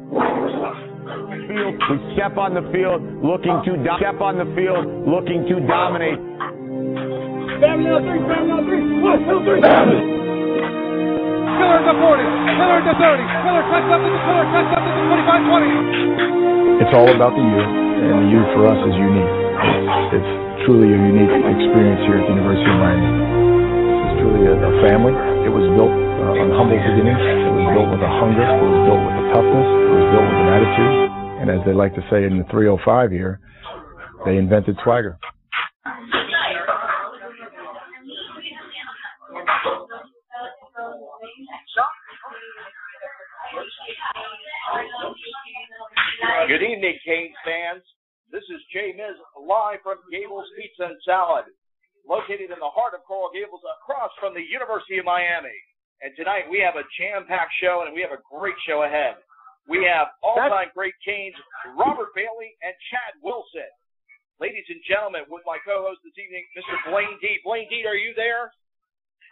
We step on the field looking to dominate. Family on three. 1, 2, 3. Family. Miller to 40. Miller to 30. Miller cuts up to the 25, 20. It's all about the U, and the U for us is unique. It's truly a unique experience here at the University of Miami. It's truly a family. It was built on humble beginnings. It was built with a hunger. It was built with a toughness. It was built with an attitude. And as they like to say in the 305 here, they invented swagger. Good evening, Canes fans. This is JMiz live from Gables Pizza and Salad, located in the heart of Coral Gables across from the University of Miami. And tonight we have a jam-packed show, and we have a great show ahead. We have all-time great Canes, Robert Bailey and Chad Wilson. Ladies and gentlemen, with my co-host this evening, Mr. Blaine Dee. Blaine Dee, are you there?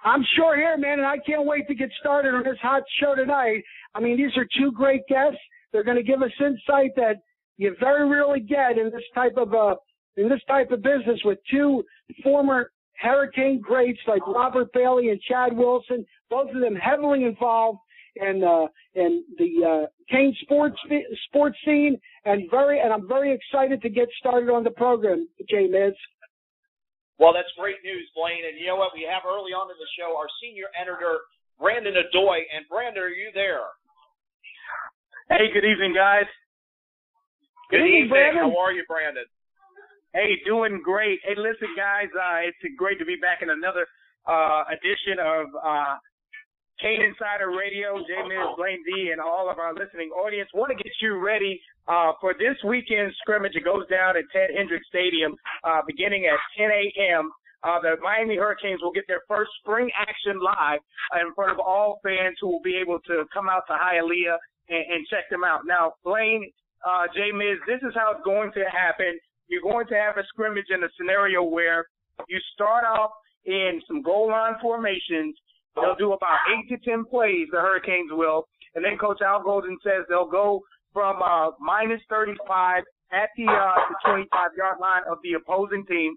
I'm sure here, man, and I can't wait to get started on this hot show tonight. I mean, these are two great guests. They're going to give us insight that you very rarely get in this type of business with two former Hurricane greats like Robert Bailey and Chad Wilson, both of them heavily involved in the Cane sports scene, and I'm very excited to get started on the program, JMiz. Well, that's great news, Blaine. And you know what? We have early on in the show our senior editor, Brandon Odoi. And Brandon, are you there? Hey, good evening, guys. Good evening. Brandon. How are you, Brandon? Hey, doing great. Hey, listen, guys, it's great to be back in another edition of CANEINSIDER Radio. JMiz, Blaine Dee, and all of our listening audience want to get you ready for this weekend's scrimmage. It goes down at Ted Hendricks Stadium beginning at 10 a.m. The Miami Hurricanes will get their first spring action live in front of all fans who will be able to come out to Hialeah and check them out. Now, Blaine, JMiz, this is how it's going to happen. You're going to have a scrimmage in a scenario where you start off in some goal line formations. They'll do about 8 to 10 plays, the Hurricanes will. And then Coach Al Golden says they'll go from minus 35 at the 25-yard line of the opposing team,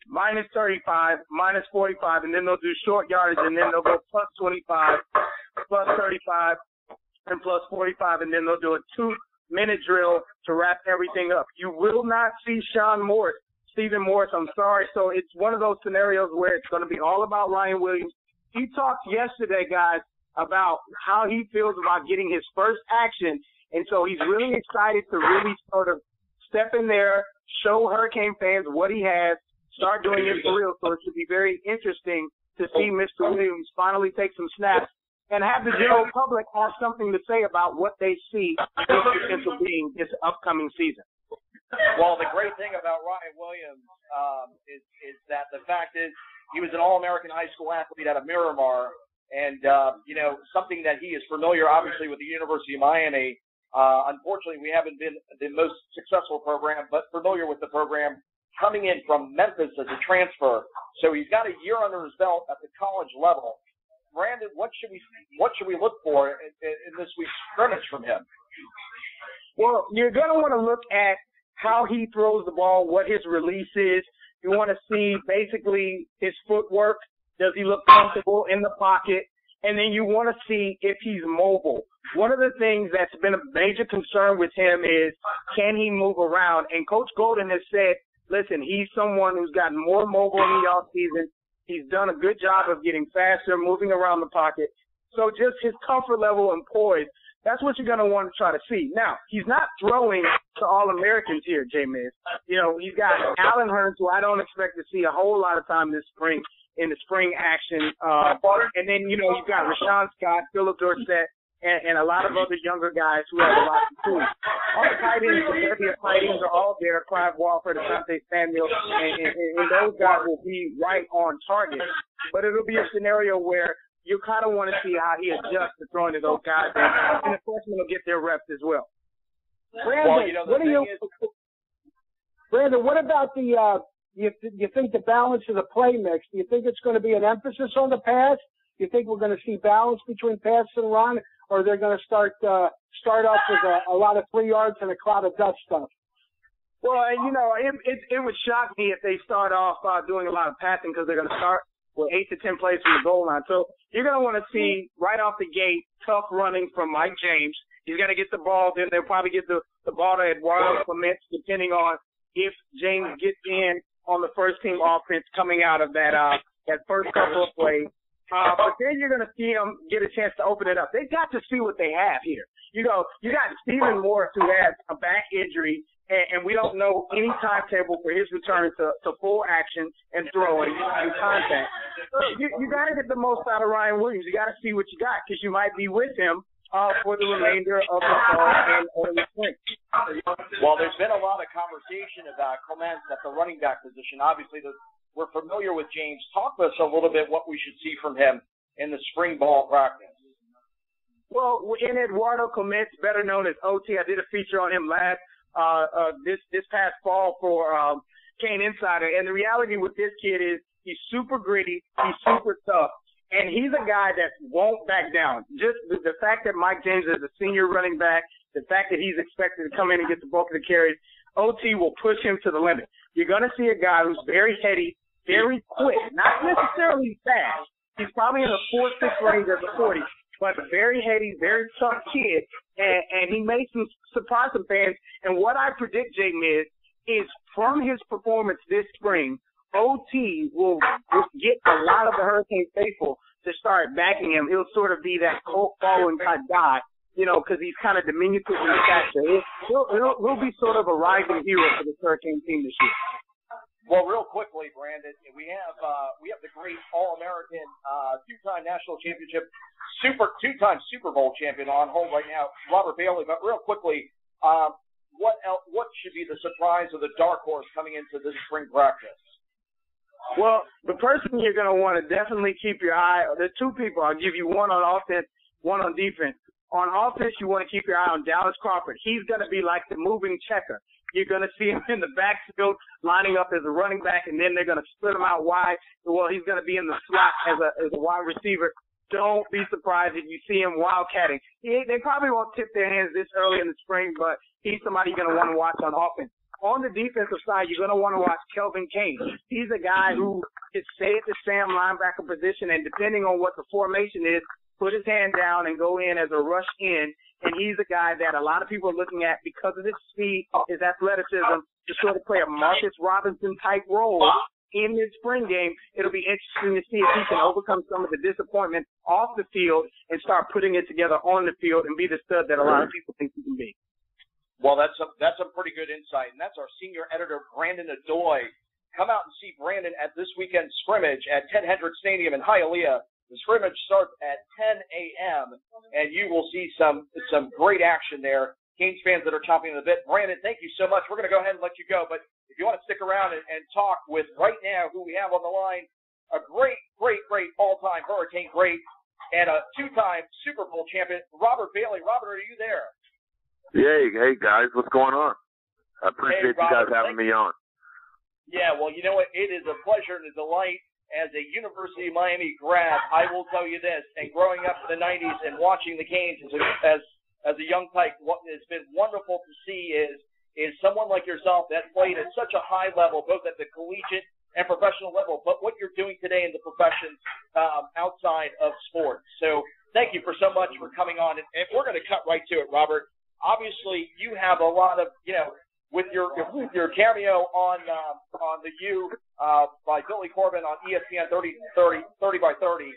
minus 35, minus 45, and then they'll do short yardage, and then they'll go plus 25, plus 35, and plus 45, and then they'll do a 2-minute drill to wrap everything up. You will not see Stephen Morris, I'm sorry. So it's one of those scenarios where it's going to be all about Ryan Williams. He talked yesterday, guys, about how he feels about getting his first action, and so he's really excited to really sort of step in there, show Hurricane fans what he has, start doing it for real. So it should be very interesting to see Mr. Williams finally take some snaps and have the general public have something to say about what they see his potential being this upcoming season. Well, the great thing about Ryan Williams is that the fact is he was an All-American high school athlete out of Miramar, and, something that he is familiar, obviously, with the University of Miami. Unfortunately, we haven't been the most successful program, but familiar with the program coming in from Memphis as a transfer. So he's got a year under his belt at the college level. Brandon, what should we look for in this week's scrimmage from him? Well, you're going to want to look at how he throws the ball, what his release is. You want to see basically his footwork. Does he look comfortable in the pocket? And then you want to see if he's mobile. One of the things that's been a major concern with him is, can he move around? And Coach Golden has said, listen, he's someone who's gotten more mobile in the offseason. He's done a good job of getting faster, moving around the pocket. So just his comfort level and poise, that's what you're going to want to try to see. Now, he's not throwing to All-Americans here, JMiz. He's got Allen Hurns, who I don't expect to see a whole lot of time this spring in the spring action. And then, you've got Rashawn Scott, Phillip Dorsett, and a lot of other younger guys who have a lot to do. All the tight ends, the heavier tight ends are all there, Clive Walford, Asante Samuel, and those guys will be right on target. But it'll be a scenario where you kind of want to see how he adjusts to throwing to those guys, and the freshmen will get their reps as well. Brandon, Brandon, what about the you think the balance of the play mix? Do you think it's going to be an emphasis on the pass? Do you think we're going to see balance between pass and run? or they're going to start off with a lot of 3 yards and a cloud of dust stuff? Well, it would shock me if they start off doing a lot of passing because they're going to start with 8 to 10 plays from the goal line. So you're going to want to see right off the gate tough running from Mike James. He's going to get the ball. Then they'll probably get the ball to Eduardo Clements, depending on if James gets in on the first team offense coming out of that first couple of plays. But then you're going to see them get a chance to open it up. They've got to see what they have here. You got Stephen Morris, who has a back injury, and we don't know any timetable for his return to full action and throwing and contact. You got to get the most out of Ryan Williams. You got to see what you got because you might be with him for the remainder of the fall and early spring. Well, there's been a lot of conversation about Clements at the running back position. Obviously, we're familiar with James. Talk to us a little bit what we should see from him in the spring ball practice. Well, in Eduardo Clements, better known as OT, I did a feature on him this past fall for CANEINSIDER, and the reality with this kid is he's super gritty, he's super tough, and he's a guy that won't back down. Just the fact that Mike James is a senior running back, the fact that he's expected to come in and get the bulk of the carries, OT will push him to the limit. You're going to see a guy who's very heady, very quick, not necessarily fast. He's probably in the 4.6 range at the 40, but a very heady, very tough kid, and he may surprise some fans. And what I predict, JMiz, is from his performance this spring, OT will get a lot of the Hurricane faithful to start backing him. He'll sort of be that cult following type guy, because he's kind of diminutive in stature. He'll be sort of a rising hero for the Hurricane team this year. Well, real quickly, Brandon, we have the great All-American, 2-time national championship, 2-time Super Bowl champion on hold right now, Robert Bailey. But real quickly, what should be the surprise or the dark horse coming into this spring practice? Well, the person you're going to want to definitely keep your eye on, there's 2 people. I'll give you one on offense, one on defense. On offense, you want to keep your eye on Dallas Crawford. He's going to be like the moving checker. You're going to see him in the backfield lining up as a running back, and then they're going to split him out wide. Well, he's going to be in the slot as a wide receiver. Don't be surprised if you see him wildcatting. They probably won't tip their hands this early in the spring, but he's somebody you're going to want to watch on offense. On the defensive side, you're going to want to watch Kelvin Kane. He's a guy who can stay at the Sam linebacker position, and depending on what the formation is, put his hand down and go in as a rush in. And he's a guy that a lot of people are looking at because of his speed, his athleticism, to sort of play a Marcus Robinson-type role in his spring game. It'll be interesting to see if he can overcome some of the disappointment off the field and start putting it together on the field and be the stud that a lot of people think he can be. Well, that's a pretty good insight, and that's our senior editor, Brandon Odoi. Come out and see Brandon at this weekend's scrimmage at Ted Hendricks Stadium in Hialeah. The scrimmage starts at 10 a.m., and you will see some great action there. Canes fans that are chomping at the bit. Brandon, thank you so much. We're going to go ahead and let you go, but if you want to stick around and talk with right now who we have on the line, a great all-time Hurricane great and a 2-time Super Bowl champion, Robert Bailey. Robert, are you there? Hey guys, what's going on? I appreciate you guys having me on. Yeah, well, you know what? It is a pleasure and a delight. As a University of Miami grad, I will tell you this, and growing up in the 90s and watching the Canes as a young tyke, what has been wonderful to see is someone like yourself that played at such a high level, both at the collegiate and professional level, but what you're doing today in the profession outside of sports. So thank you so much for coming on, and we're going to cut right to it, Robert. Obviously, you have a lot of, with your cameo on the U by Billy Corbin on ESPN 30 by 30,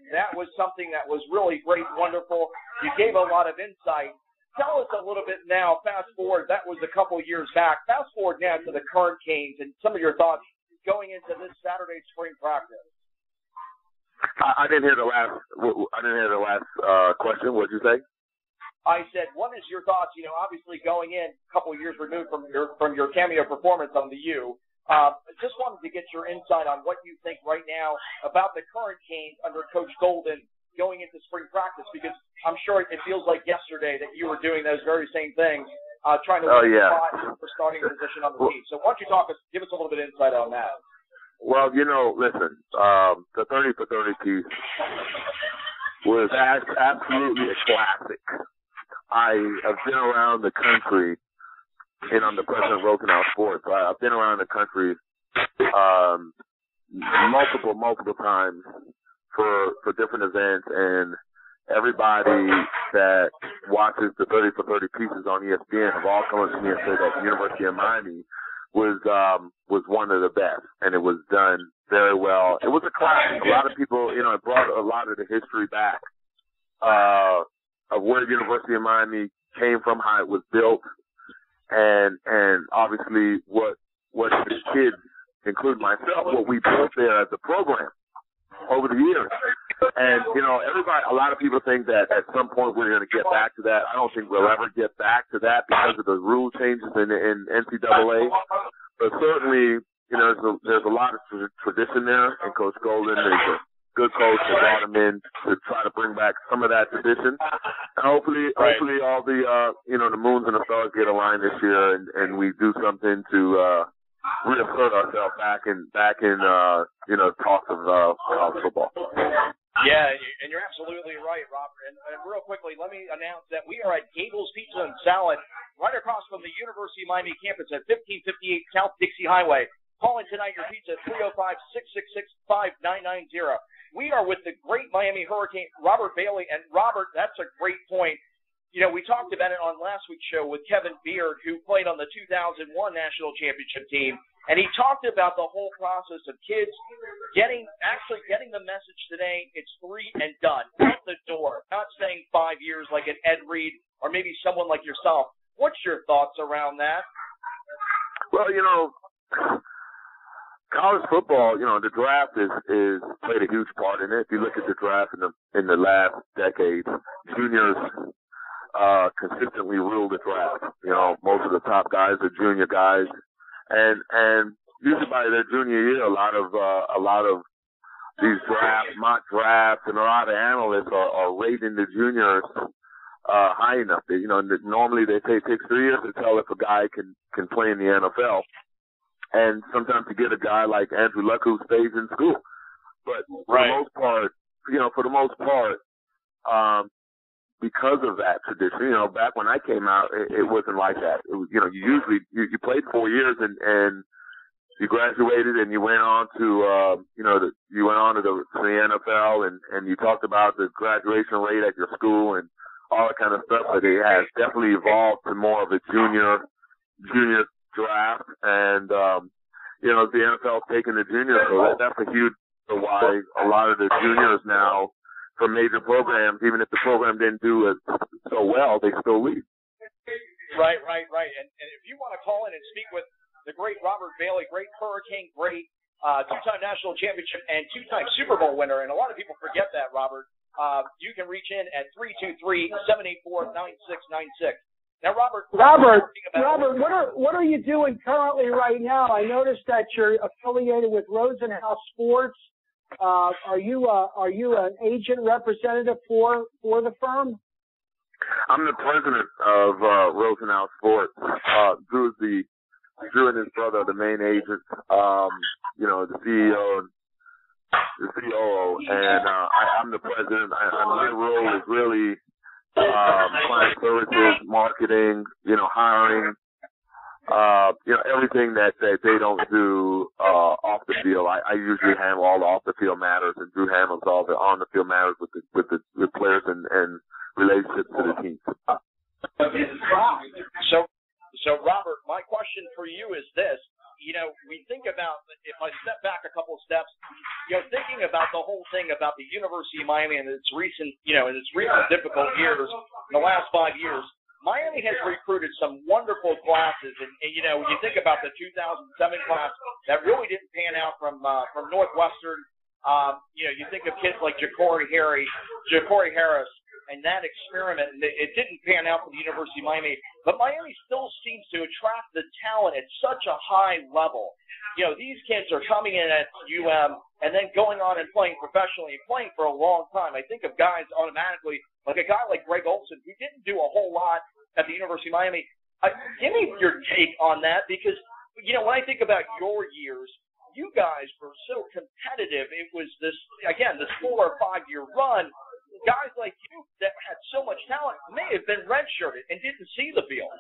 that was something that was really great, wonderful. You gave a lot of insight. Tell us a little bit now, fast forward, that was a couple of years back. Fast forward now to the current Canes and some of your thoughts going into this Saturday spring practice. I didn't hear the last question. What did you say? I said, what is your thoughts, obviously going in a couple of years removed from your cameo performance on the U. Just wanted to get your insight on what you think right now about the current Canes under Coach Golden going into spring practice, because I'm sure it feels like yesterday that you were doing those very same things, trying to win a spot for starting position on the team. So why don't you give us a little bit of insight on that? Well, listen, the 30 for 30 piece, was absolutely a classic. I have been around the country, and I'm the president of Rosenhaus Sports. I've been around the country multiple times for different events, and everybody that watches the 30 for 30 pieces on ESPN have all come up to me and said that the University of Miami was one of the best, and it was done very well. It was a classic. A lot of people, it brought a lot of the history back of where the University of Miami came from, how it was built, and obviously what the kids, including myself, what we built there as a program over the years. And, a lot of people think that at some point we're going to get back to that. I don't think we'll ever get back to that because of the rule changes in NCAA. But certainly, there's a lot of tradition there, and Coach Golden is a good coach that brought him in to try to bring back some of that tradition. And hopefully all the, the moons and the stars get aligned this year, and we do something to reassert ourselves back in talks of college football. Yeah, and you're absolutely right, Robert. And real quickly, let me announce that we are at Gables Pizza and Salad, right across from the University of Miami campus at 1558 South Dixie Highway. Call in tonight your pizza at 305-666-5990. We are with the great Miami Hurricane, Robert Bailey. And, Robert, that's a great point. We talked about it on last week's show with Kevin Beard, who played on the 2001 National Championship team. And he talked about the whole process of kids getting the message today. It's 3 and done, out the door, not saying 5 years like an Ed Reed or maybe someone like yourself. What's your thoughts around that? Well, college football, the draft is played a huge part in it. If you look at the draft in the last decade, juniors consistently rule the draft. Most of the top guys are junior guys. And usually by their junior year, a lot of these mock drafts, and a lot of analysts are rating the juniors high enough. Normally they take 6 years to tell if a guy can play in the NFL, and sometimes you get a guy like Andrew Luck who stays in school. But for the most part, because of that tradition, back when I came out, it wasn't like that. It was, you played 4 years and you graduated and you went on to, the NFL, and you talked about the graduation rate at your school and all that kind of stuff. But it has definitely evolved to more of a junior draft, and the NFL's taking the juniors, so that's a huge reason why a lot of the juniors now from major programs, even if the program didn't do it so well, they still leave. Right. And if you want to call in and speak with the great Robert Bailey, great Hurricane, great two-time national championship and two-time Super Bowl winner, and a lot of people forget that, Robert, you can reach in at 323-784-9696. Now, Robert, what are you doing currently right now? I noticed that you're affiliated with Rosenhaus Sports. Are you an agent representative for the firm? I'm the president of Rosenhaus Sports. Drew and his brother, the main agent, the CEO and the COO, and I'm the president. My role is really client services, marketing, hiring, everything that they don't do off the field. I usually handle all the off the field matters, and Drew handles all the on the field matters with the players and relationships to the team. So Robert, my question for you is this. We think about, if I step back a couple of steps, thinking about the whole thing about the University of Miami and its recent difficult years, in the last 5 years, Miami has recruited some wonderful classes, and you think about the 2007 class that really didn't pan out from Northwestern. You think of kids like Ja'Cory Harris, and that experiment, and it didn't pan out for the University of Miami, but Miami still seems to attract the talent at such a high level. These kids are coming in at UM and then going on and playing professionally and playing for a long time. I think of guys automatically, like a guy like Greg Olson, who didn't do a whole lot at the University of Miami. Give me your take on that, because, when I think about your years, you guys were so competitive. It was this 4 or 5 year run. guys like you that had so much talent may have been redshirted and didn't see the field.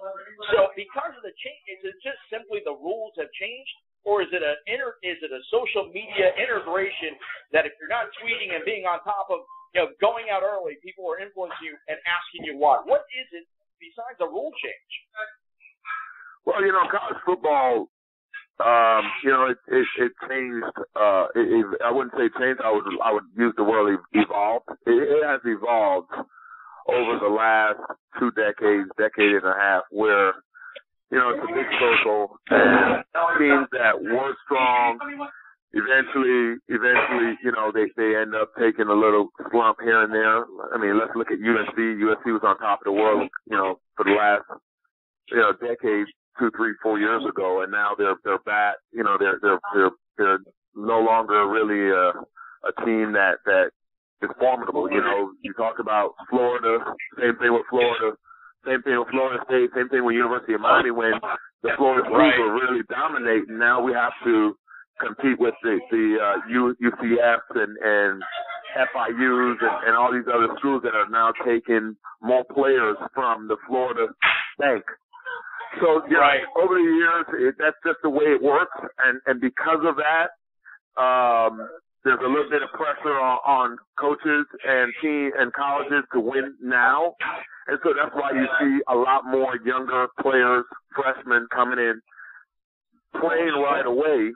So because of the change, is it just simply the rules have changed, or is it a social media integration that if you're not tweeting and being on top of, going out early, people are influencing you and asking you why? What is it besides a rule change? Well, college football, it changed. I wouldn't say changed. I would use the word evolved. It has evolved over the last 2 decades, decade and a half, where it's a big circle, and teams that were strong, eventually, they end up taking a little slump here and there. I mean, let's look at USC. USC was on top of the world, for the last, decade, 2, 3, 4 years ago, and now they're back. They're no longer really a team that is formidable. You talk about Florida, same thing with Florida. Same thing with Florida State, same thing with University of Miami when the Florida Schools were really dominating. Now we have to compete with the UCFs and FIUs and all these other schools that are now taking more players from the Florida bank. So, over the years, that's just the way it works. And because of that, there's a little bit of pressure on coaches and teams and colleges to win now. And so that's why you see a lot more younger players, freshmen coming in, playing right away,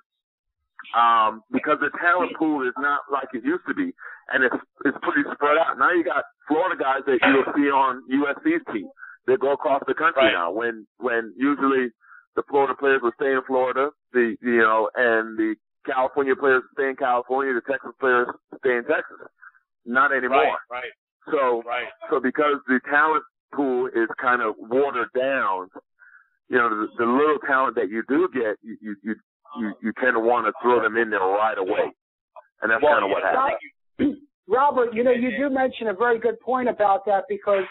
because the talent pool is not like it used to be. And it's pretty spread out. Now you got Florida guys that you'll see on USC's team. They go across the country now. When usually the Florida players will stay in Florida, and the California players stay in California, the Texas players stay in Texas. Not anymore. Right. So because the talent pool is kind of watered down, the little talent that you do get, you tend to want to throw them in there right away, and that's kind of what happens. Robert, you do mention a very good point about that because,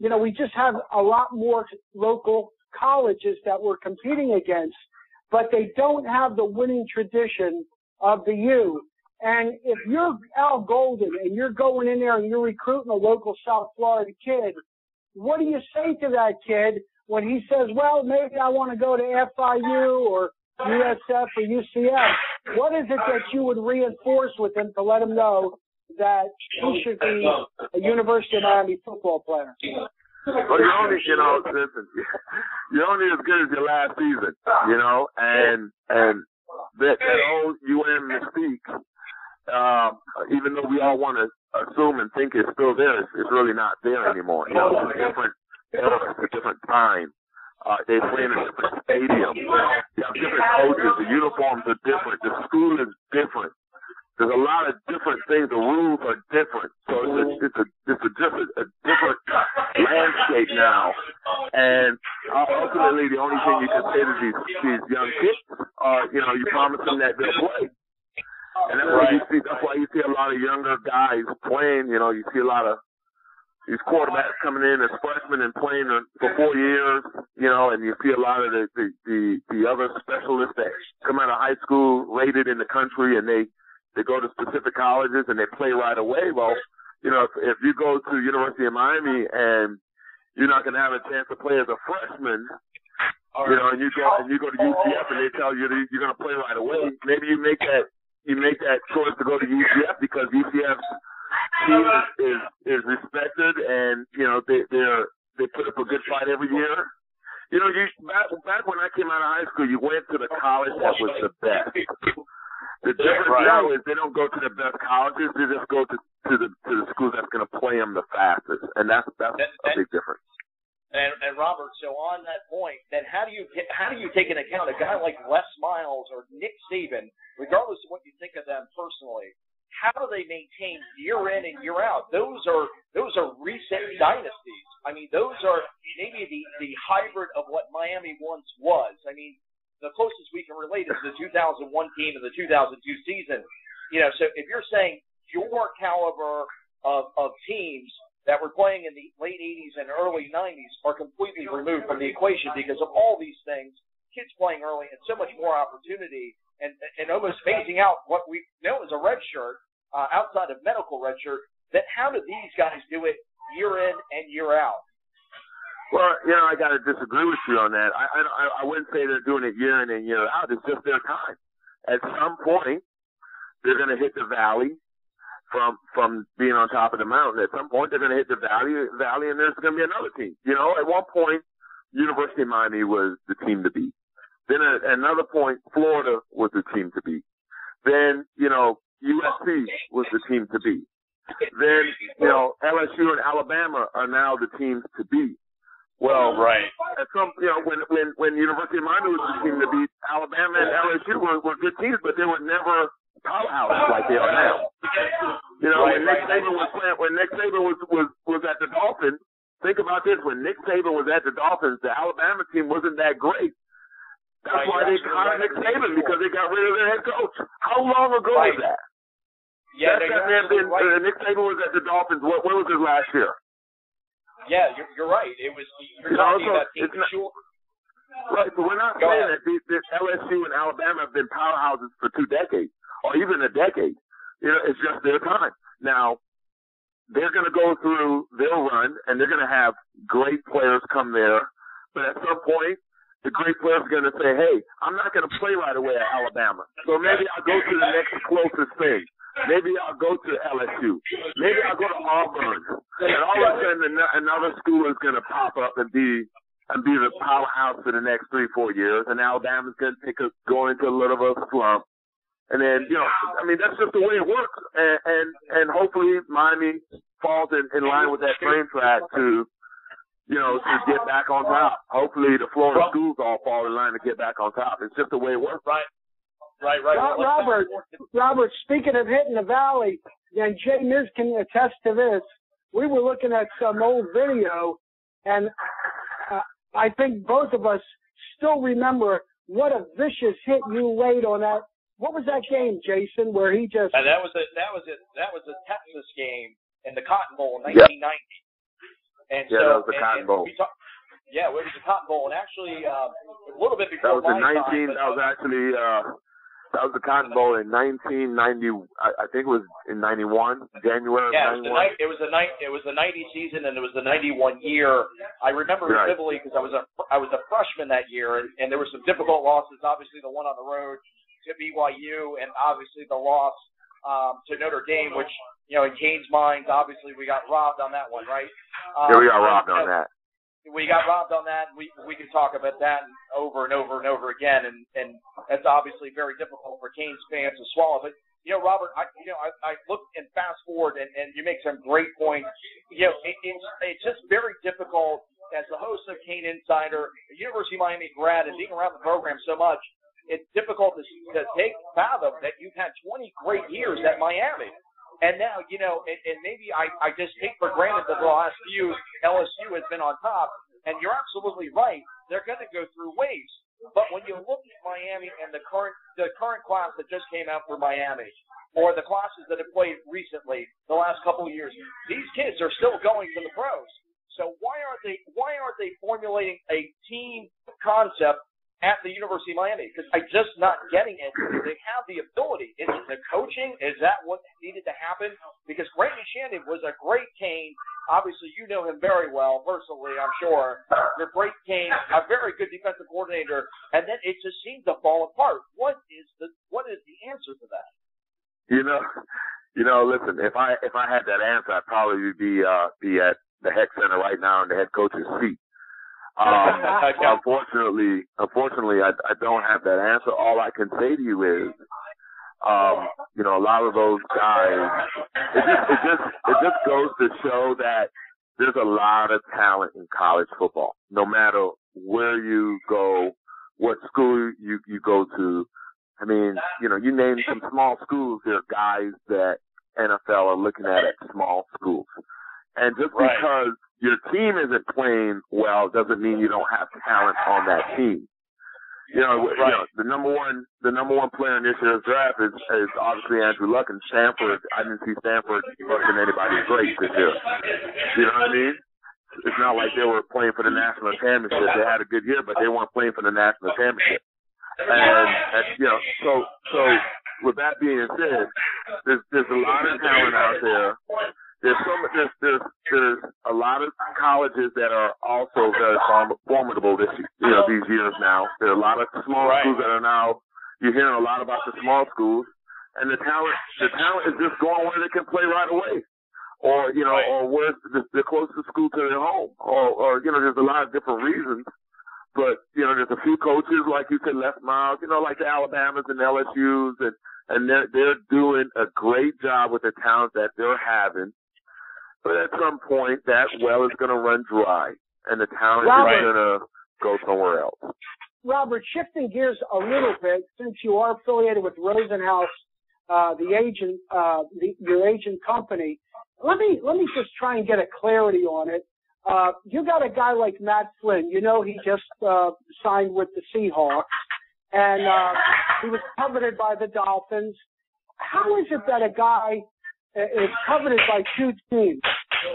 we just have a lot more local colleges that we're competing against, but they don't have the winning tradition of the U. And if you're Al Golden and you're going in there and you're recruiting a local South Florida kid, what do you say to that kid when he says, well, maybe I want to go to FIU or USF or UCF? What is it that you would reinforce with him to let him know that he should be a University of Miami football player? Well, you're only as good as your last season, and that whole UM mystique, even though we all want to assume and think it's still there, it's really not there anymore. It's a different era, it's a different time. They play in a different stadium. You have different coaches. The uniforms are different. The school is different. There's a lot of different things. The rules are different. So it's a different landscape now. And ultimately, the only thing you can say to these young kids are, you promise them that they'll play. And that's why you see a lot of younger guys playing. You see a lot of these quarterbacks coming in as freshmen and playing for 4 years. And you see a lot of the other specialists that come out of high school rated in the country, and they go to specific colleges and they play right away. Well, if you go to University of Miami and you're not going to have a chance to play as a freshman, and you go to UCF and they tell you that you're going to play right away, maybe you make that choice to go to UCF because UCF's team is respected and they put up a good fight every year. Back when I came out of high school, you went to the college that was the best. The difference now is they don't go to the best colleges; they just go to the schools that's going to play them the fastest, and that's a big difference. And Robert, so on that point, then how do you take into account a guy like Les Miles or Nick Saban, regardless of what you think of them personally? How do they maintain year in and year out? Those are recent dynasties. I mean, those are maybe the hybrid of what Miami once was. I mean, the closest we can relate is the 2001 team and the 2002 season. So if you're saying your caliber of teams that were playing in the late 80s and early 90s are completely removed from the equation because of all these things, kids playing early and so much more opportunity and almost phasing out what we know as a red shirt, outside of medical red shirt, then how do these guys do it year in and year out? Well, I got to disagree with you on that. I wouldn't say they're doing it year in and year out. It's just their time. At some point, they're going to hit the valley from being on top of the mountain. At some point, they're going to hit the valley, and there's going to be another team. At one point, University of Miami was the team to beat. Then at another point, Florida was the team to beat. Then, USC was the team to beat. Then, LSU and Alabama are now the teams to beat. Well, right. At some, when University of Miami was the team to beat, Alabama and LSU were good teams, but they were never powerhouses like they are now. When Nick Saban was at the Dolphins, think about this: when Nick Saban was at the Dolphins, the Alabama team wasn't that great. That's why they hired Nick Saban, because they got rid of their head coach. How long ago was that? Yeah, Nick Saban was at the Dolphins. What was his last year? Yeah, you're right. You're talking about teams short. Right, but we're not saying that this LSU and Alabama have been powerhouses for 2 decades or even a decade. It's just their time. Now, they're going to go through their run, and they're going to have great players come there. But at some point, the great players are going to say, hey, I'm not going to play right away at Alabama. So maybe I'll go to the next closest thing. Maybe I'll go to LSU. Maybe I'll go to Auburn. And all of a sudden, another school is going to pop up and be the powerhouse for the next 3-4 years. And Alabama's going to go into a little bit of a slump. And then, that's just the way it works. And hopefully Miami falls in line with that train track to get back on top. Hopefully the Florida schools all fall in line to get back on top. It's just the way it works. Right. Robert, speaking of hitting the valley, and JMiz can attest to this, we were looking at some old video, and I think both of us still remember what a vicious hit you laid on that. What was that game, Jason, where he just... And that was a Texas game in the Cotton Bowl in 1990. Yep. And that was the Cotton Bowl. It was the Cotton Bowl, and actually a little bit before That was the Cotton Bowl in 1990. I think it was in 91, January. Yeah, 91. It was the 90 season, and it was the 91 year. I remember it vividly because I was a freshman that year, and there were some difficult losses. Obviously, the one on the road to BYU, and obviously the loss to Notre Dame, which in Kane's mind, obviously we got robbed on that one, right? We got robbed on that. We got robbed on that. We can talk about that over and over and over again, and that's obviously very difficult for Canes fans to swallow. But Robert, I look and fast forward, and you make some great points. It's just very difficult as the host of Cane Insider, a University of Miami grad, and being around the program so much. It's difficult to fathom that you've had 20 great years at Miami. And now, and maybe I just take for granted that the last few LSU has been on top, and you're absolutely right. They're going to go through waves. But when you look at Miami and the current class that just came out for Miami, or the classes that have played recently, the last couple of years, these kids are still going to the pros. So why aren't they formulating a team concept at the University of Miami? Because I'm just not getting it. They have the ability. Is it the coaching? Is that what needed to happen? Because Brandon Shannon was a great Cane. Obviously, you know him very well, personally, I'm sure. You're a great Cane, a very good defensive coordinator, and then it just seemed to fall apart. What is the answer to that? Listen, if I had that answer, I'd probably be at the Heck Center right now in the head coach's seat. Unfortunately, I don't have that answer. All I can say to you is, a lot of those guys, it just goes to show that there's a lot of talent in college football. No matter where you go, what school you go to. I mean, you name some small schools, there are guys that NFL are looking at small schools. And just because your team isn't playing well doesn't mean you don't have talent on that team. The number one player in this year's draft is obviously Andrew Luck, and Stanford. I didn't see Stanford busting anybody's great this year. You know what I mean? It's not like they were playing for the national championship. They had a good year, but they weren't playing for the national championship. And so with that being said, there's a lot of talent out there. there's a lot of colleges that are also very formidable these years now. There are a lot of small schools that are now, you're hearing a lot about the small schools, and the talent is just going where they can play right away. Or, or where's the closest school to their home. Or, there's a lot of different reasons. But, there's a few coaches, like you said, Les Miles, like the Alabamas and LSUs, and they're doing a great job with the talent that they're having. But at some point, that well is going to run dry, and the talent is going to go somewhere else. Robert, shifting gears a little bit, since you are affiliated with Rosenhaus, the agent, your agent company, let me just try and get a clarity on it. You got a guy like Matt Flynn. He just signed with the Seahawks, and he was coveted by the Dolphins. How is it that a guy is coveted by two teams,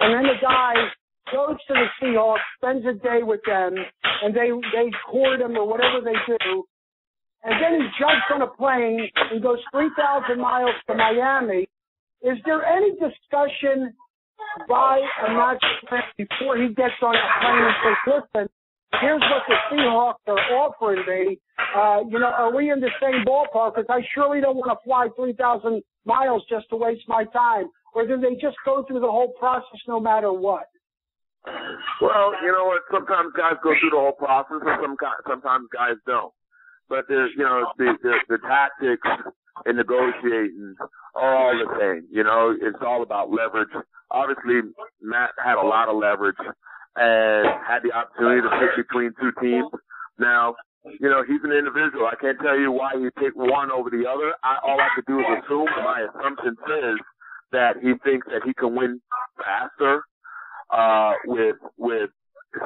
and then the guy goes to the Seahawks, spends a day with them, and they court him or whatever they do, and then he jumps on a plane and goes 3,000 miles to Miami? Is there any discussion by a Matt Flynn before he gets on a plane and says, listen, here's what the Seahawks are offering me. Are we in the same ballpark? Because I surely don't want to fly 3,000 miles just to waste my time. Or do they just go through the whole process no matter what? Well, you know what? Sometimes guys go through the whole process, and sometimes guys don't. But there's, the tactics in negotiating are all the same. It's all about leverage. Obviously, Matt had a lot of leverage and had the opportunity to pick between two teams. Now, he's an individual. I can't tell you why he picked one over the other. All I could do is assume. My assumption is that he thinks that he can win faster with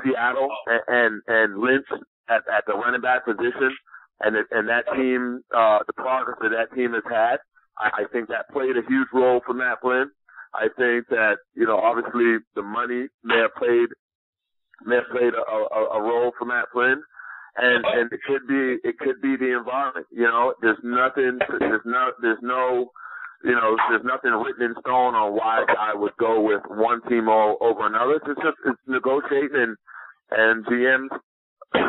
Seattle and Lynch at the running back position, and that team, the progress that team has had. I think that played a huge role for Matt Flynn. I think that obviously the money may have played a role for Matt Flynn, and it could be the environment. There's nothing written in stone on why a guy would go with one team over another. It's negotiating, and GMs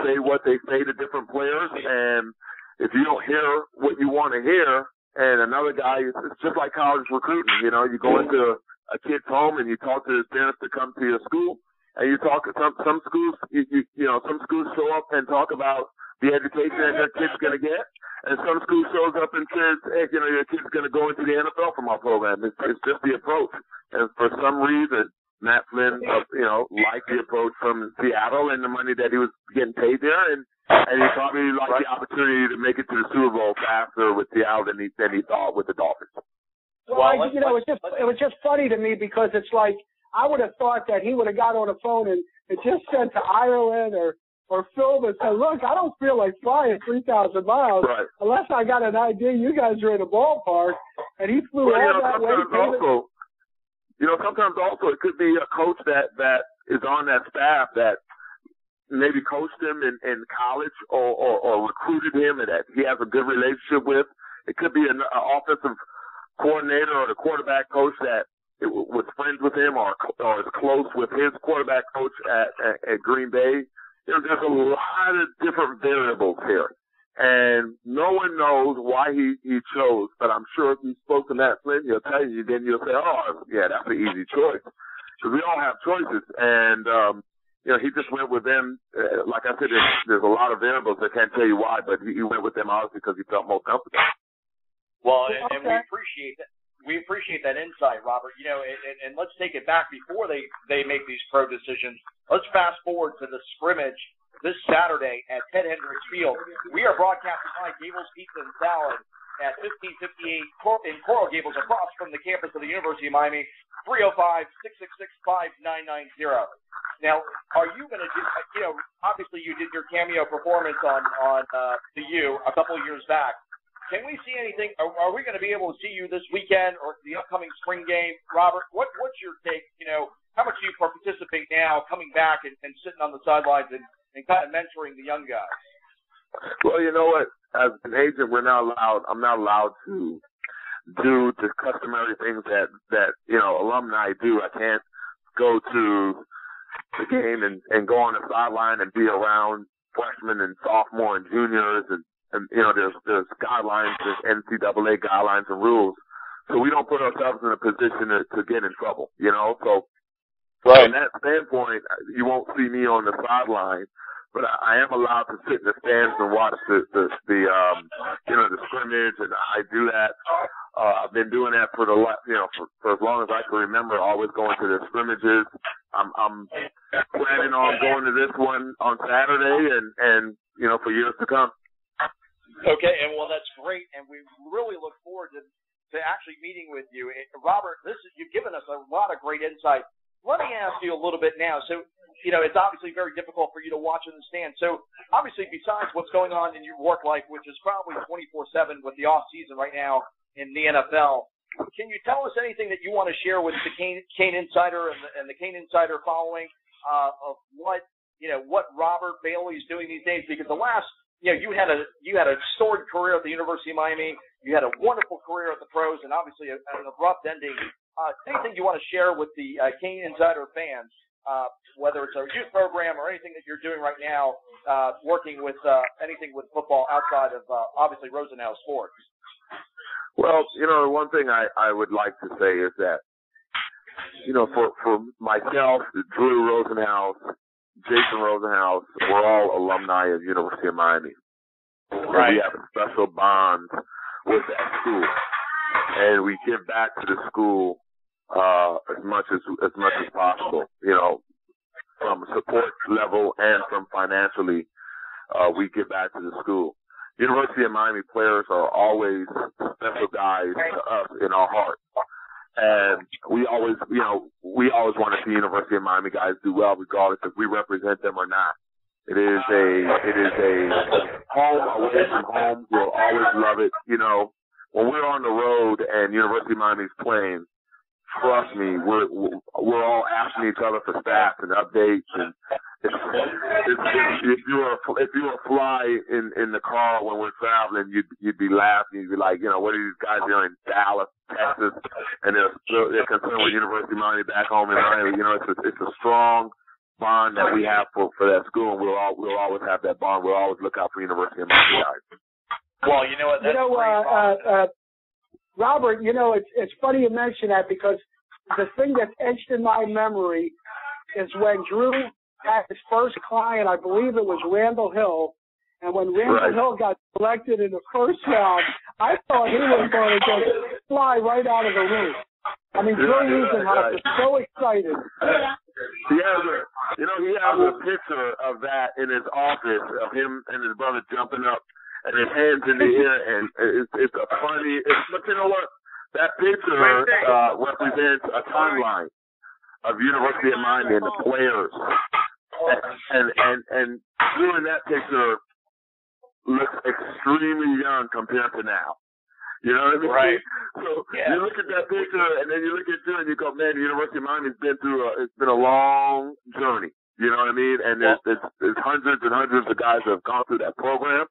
say what they say to different players, and if you don't hear what you want to hear, and another guy, it's just like college recruiting. You go into a kid's home and you talk to his parents to come to your school, and you talk to some schools. Some schools show up and talk about the education that their kid's going to get, and some school shows up and says, hey, your kid's going to go into the NFL from our program. It's just the approach, and for some reason, Matt Flynn, liked the approach from Seattle and the money that he was getting paid there, and he probably liked the opportunity to make it to the Super Bowl faster with Seattle than he thought with the Dolphins. Well, it was just funny to me because it's like I would have thought that he would have got on the phone and just sent to Ireland or Phil and said, look, I don't feel like flying 3,000 miles unless I got an idea you guys are in a ballpark, and he flew all that way. Sometimes also it could be a coach that is on that staff that maybe coached him in college or recruited him and that he has a good relationship with. It could be an offensive coordinator or the quarterback coach that was friends with him or is close with his quarterback coach at Green Bay. There's a lot of different variables here. And no one knows why he chose, but I'm sure if you spoke to Matt Flynn, he'll tell you, then you'll say, oh, yeah, that's an easy choice. Because we all have choices. And, he just went with them. Like I said, there's a lot of variables. I can't tell you why, but he went with them obviously because he felt more comfortable. Well, and we appreciate that. We appreciate that insight, Robert. And let's take it back before they make these pro decisions. Let's fast forward to the scrimmage this Saturday at Ted Hendricks Field. We are broadcasting by Gables Pizza and Salad at 1558 in Coral Gables, across from the campus of the University of Miami. 305-666-5990. Now, are you going to do? Obviously you did your cameo performance on the U a couple of years back. Can we see anything? Are we going to be able to see you this weekend or the upcoming spring game? Robert, what's your take? How much do you participate now, coming back and sitting on the sidelines and kind of mentoring the young guys? Well, you know what? As an agent, I'm not allowed to do the customary things that alumni do. I can't go to the game and go on the sideline and be around freshmen and sophomore and juniors and there's guidelines, there's NCAA guidelines and rules. So we don't put ourselves in a position to get in trouble, So from that standpoint, you won't see me on the sideline, but I am allowed to sit in the stands and watch the scrimmage, and I do that. I've been doing that for for as long as I can remember, always going to the scrimmages. I'm planning on going to this one on Saturday and for years to come. Okay, and well, that's great, and we really look forward to actually meeting with you. Robert, you've given us a lot of great insight. Let me ask you a little bit now. So, it's obviously very difficult for you to watch in the stand. So, obviously, besides what's going on in your work life, which is probably 24/7 with the off season right now in the NFL, can you tell us anything that you want to share with the Cane Insider and the Cane Insider following of what Robert Bailey is doing these days? Because the last, you had a storied career at the University of Miami. You had a wonderful career at the pros, and obviously an abrupt ending. Anything you want to share with the Cane Insider fans, whether it's our youth program or anything that you're doing right now, working with anything with football outside of obviously Rosenhaus sports? Well, one thing I would like to say is that, for myself, Drew Rosenhaus, Jason Rosenhaus, we're all alumni of University of Miami. Right. And we have a special bond with that school, and we give back to the school as much as possible. From a support level and from financially, we give back to the school. University of Miami players are always special guys to us in our heart. And we always want to see University of Miami guys do well, regardless if we represent them or not. It is a home away from home. We'll always love it. When we're on the road and University of Miami's playing, trust me, we're all asking each other for stats and updates. And if you were a fly in the car when we're traveling, you'd be laughing. You'd be like, what are these guys doing in Dallas, Texas, and they're concerned with University of Miami back home in Miami. It's a strong bond that we have for that school, and we'll always have that bond. We'll always look out for University of Miami guys. Well, you know what? That's Robert, it's funny you mention that, because the thing that's etched in my memory is when Drew had his first client, I believe it was Randall Hill, and when Randall Hill got selected in the first round, I thought he was going to just fly right out of the room. I mean, Drew Rosenhaus is so excited. He has a picture of that in his office of him and his brother jumping up and his hands in the air, and it's a funny. But you know what? That picture represents a timeline of University of Miami and the players, and Drew in that picture looks extremely young compared to now. You know what I mean? Right. So you look at that picture, and then you look at you and you go, man, the University of Miami's been through it's been a long journey. You know what I mean? And there's hundreds and hundreds of guys that have gone through that program.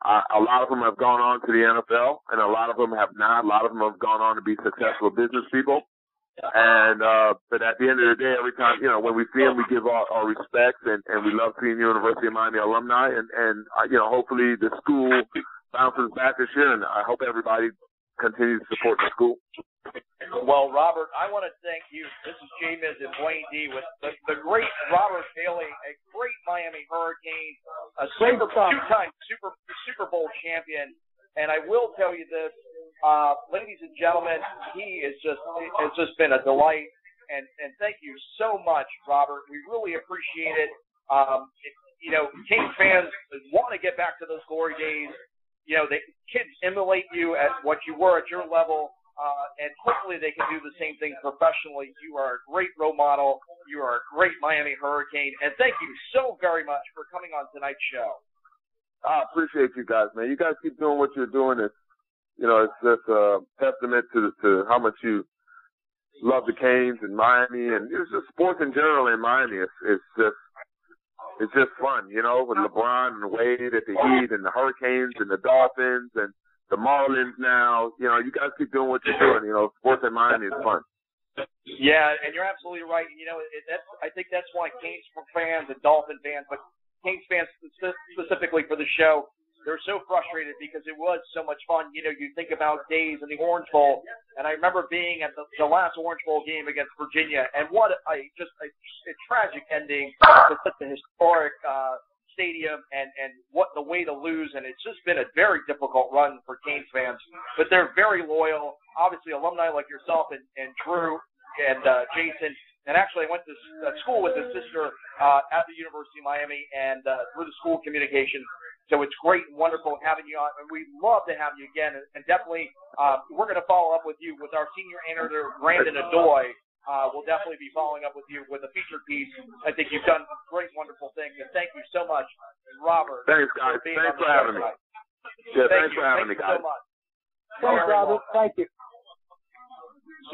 A lot of them have gone on to the NFL, and a lot of them have not. A lot of them have gone on to be successful business people. And but at the end of the day, every time, when we see them, we give our respects, and we love seeing University of Miami alumni, and hopefully the school bounces back this year, and I hope everybody continues to support the school. Well, Robert, I want to thank you. This is JMiz and Blaine Dee with the great Robert Bailey, a great Miami Hurricane, a two-time Super Bowl champion. And I will tell you this, ladies and gentlemen, it's just been a delight. And thank you so much, Robert. We really appreciate it. King fans want to get back to those glory days. The kids emulate you at what you were at your level, and hopefully they can do the same thing professionally. You are a great role model. You are a great Miami Hurricane, and thank you so very much for coming on tonight's show. I appreciate you guys, man. You guys keep doing what you're doing. It's just a testament to how much you love the Canes and Miami, and it's just sports in general in Miami. It's just fun, with LeBron and Wade at the Heat and the Hurricanes and the Dolphins and the Marlins now. You know, you guys keep doing what you're doing. You know, sports in Miami is fun. Yeah, and you're absolutely right. You know, I think that's why Canes fans and Dolphin fans, but Canes fans specifically for the show, they're so frustrated because it was so much fun. You know, you think about days in the Orange Bowl, and I remember being at the last Orange Bowl game against Virginia, and what a tragic ending to such a historic stadium, and what the way to lose, and it's just been a very difficult run for Canes fans, but they're very loyal. Obviously, alumni like yourself and Drew and Jason, and actually I went to school with his sister at the University of Miami and through the school communication. So it's great and wonderful having you on, and we'd love to have you again. And definitely, we're going to follow up with you with our senior editor, Brandon Odoi. We'll definitely be following up with you with a featured piece. I think you've done great, wonderful things, and thank you so much, Robert. Thanks, guys. Thanks for having me. Yeah, thanks for having me, guys. Thanks, Robert. Thank you.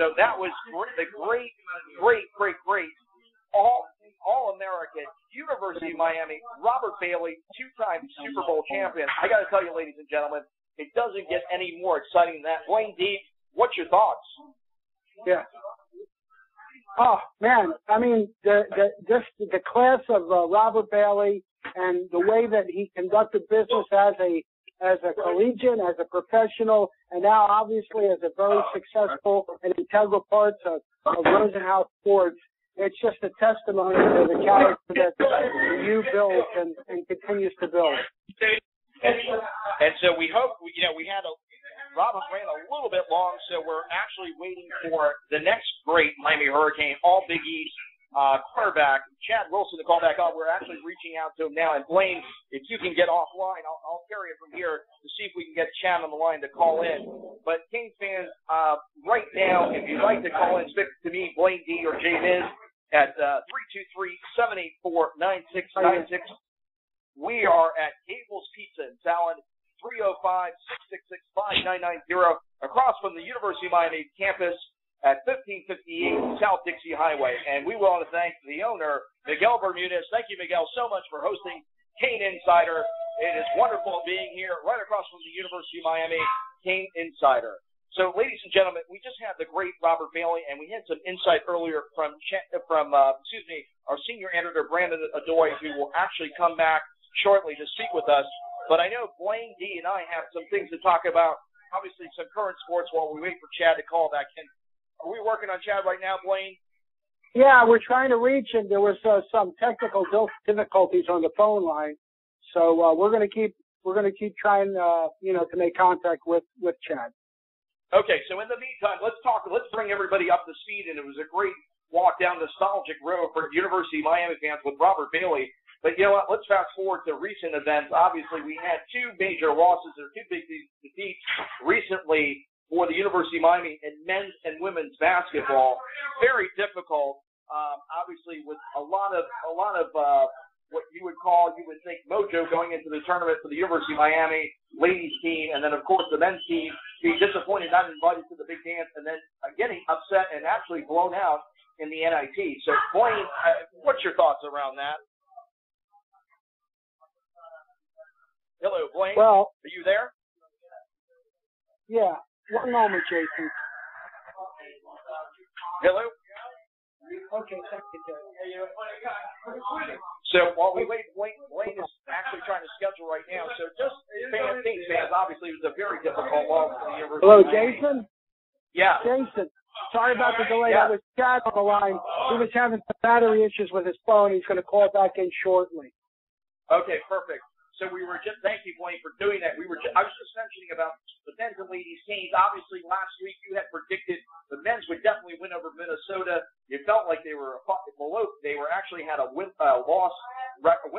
So that was the great All-American, University of Miami, Robert Bailey, two-time Super Bowl champion. I got to tell you, ladies and gentlemen, it doesn't get any more exciting than that. Blaine Dee, what's your thoughts? Yeah. Oh man, I mean, the class of Robert Bailey and the way that he conducted business as a collegian, as a professional, and now obviously as a very successful and integral part of Rosenhaus Sports. It's just a testimony to the character that you built and continues to build. And so we hope, we had Robert ran a little bit long, so we're actually waiting for the next great Miami Hurricane, all Big East quarterback, Chad Wilson, to call back on. We're actually reaching out to him now. And Blaine, if you can get offline, I'll carry it from here to see if we can get Chad on the line to call in. But Kings fans, right now, if you'd like to call in, speak to me, Blaine Dee or JMiz at 323-784-9696. We are at Gables Pizza and Salad, 305-666-5990, across from the University of Miami campus at 1558 South Dixie Highway. And we want to thank the owner, Miguel Bermudez. Thank you, Miguel, so much for hosting Cane Insider. It is wonderful being here right across from the University of Miami, Cane Insider. So, ladies and gentlemen, we just had the great Robert Bailey, and we had some insight earlier from our senior editor, Brandon Odoi, who will actually come back shortly to speak with us. But I know Blaine Dee and I have some things to talk about, obviously some current sports while we wait for Chad to call back in. Are we working on Chad right now, Blaine? Yeah, we're trying to reach him. There was some technical difficulties on the phone line, so we're going to keep trying to make contact with Chad. Okay, so in the meantime, let's bring everybody up to speed. And it was a great walk down nostalgic road for University of Miami fans with Robert Bailey. But you know what? Let's fast forward to recent events. Obviously, we had two major losses or two big defeats recently for the University of Miami in men's and women's basketball. Very difficult. Obviously, with a lot of what you would think mojo going into the tournament for the University of Miami ladies team, and then of course the men's team being disappointed, not invited to the big dance, and then getting upset and actually blown out in the NIT. So, Blaine, what's your thoughts around that? Hello, Blaine. Well, are you there? Yeah. One moment, Jason. Hello? Okay, thank you. So while we wait, Blaine is actually trying to schedule right now. So just fans, obviously, it was a very difficult loss for the University. Hello, Jason? Yeah. Jason, sorry about the delay. Yeah. That was Chad on the line. He was having some battery issues with his phone. He's going to call back in shortly. Okay, perfect. So thank you, Blaine, for doing that. I was just mentioning about the men's and ladies teams. Obviously, last week you had predicted the men's would definitely win over Minnesota. You felt like they were below. They actually had a win-loss record.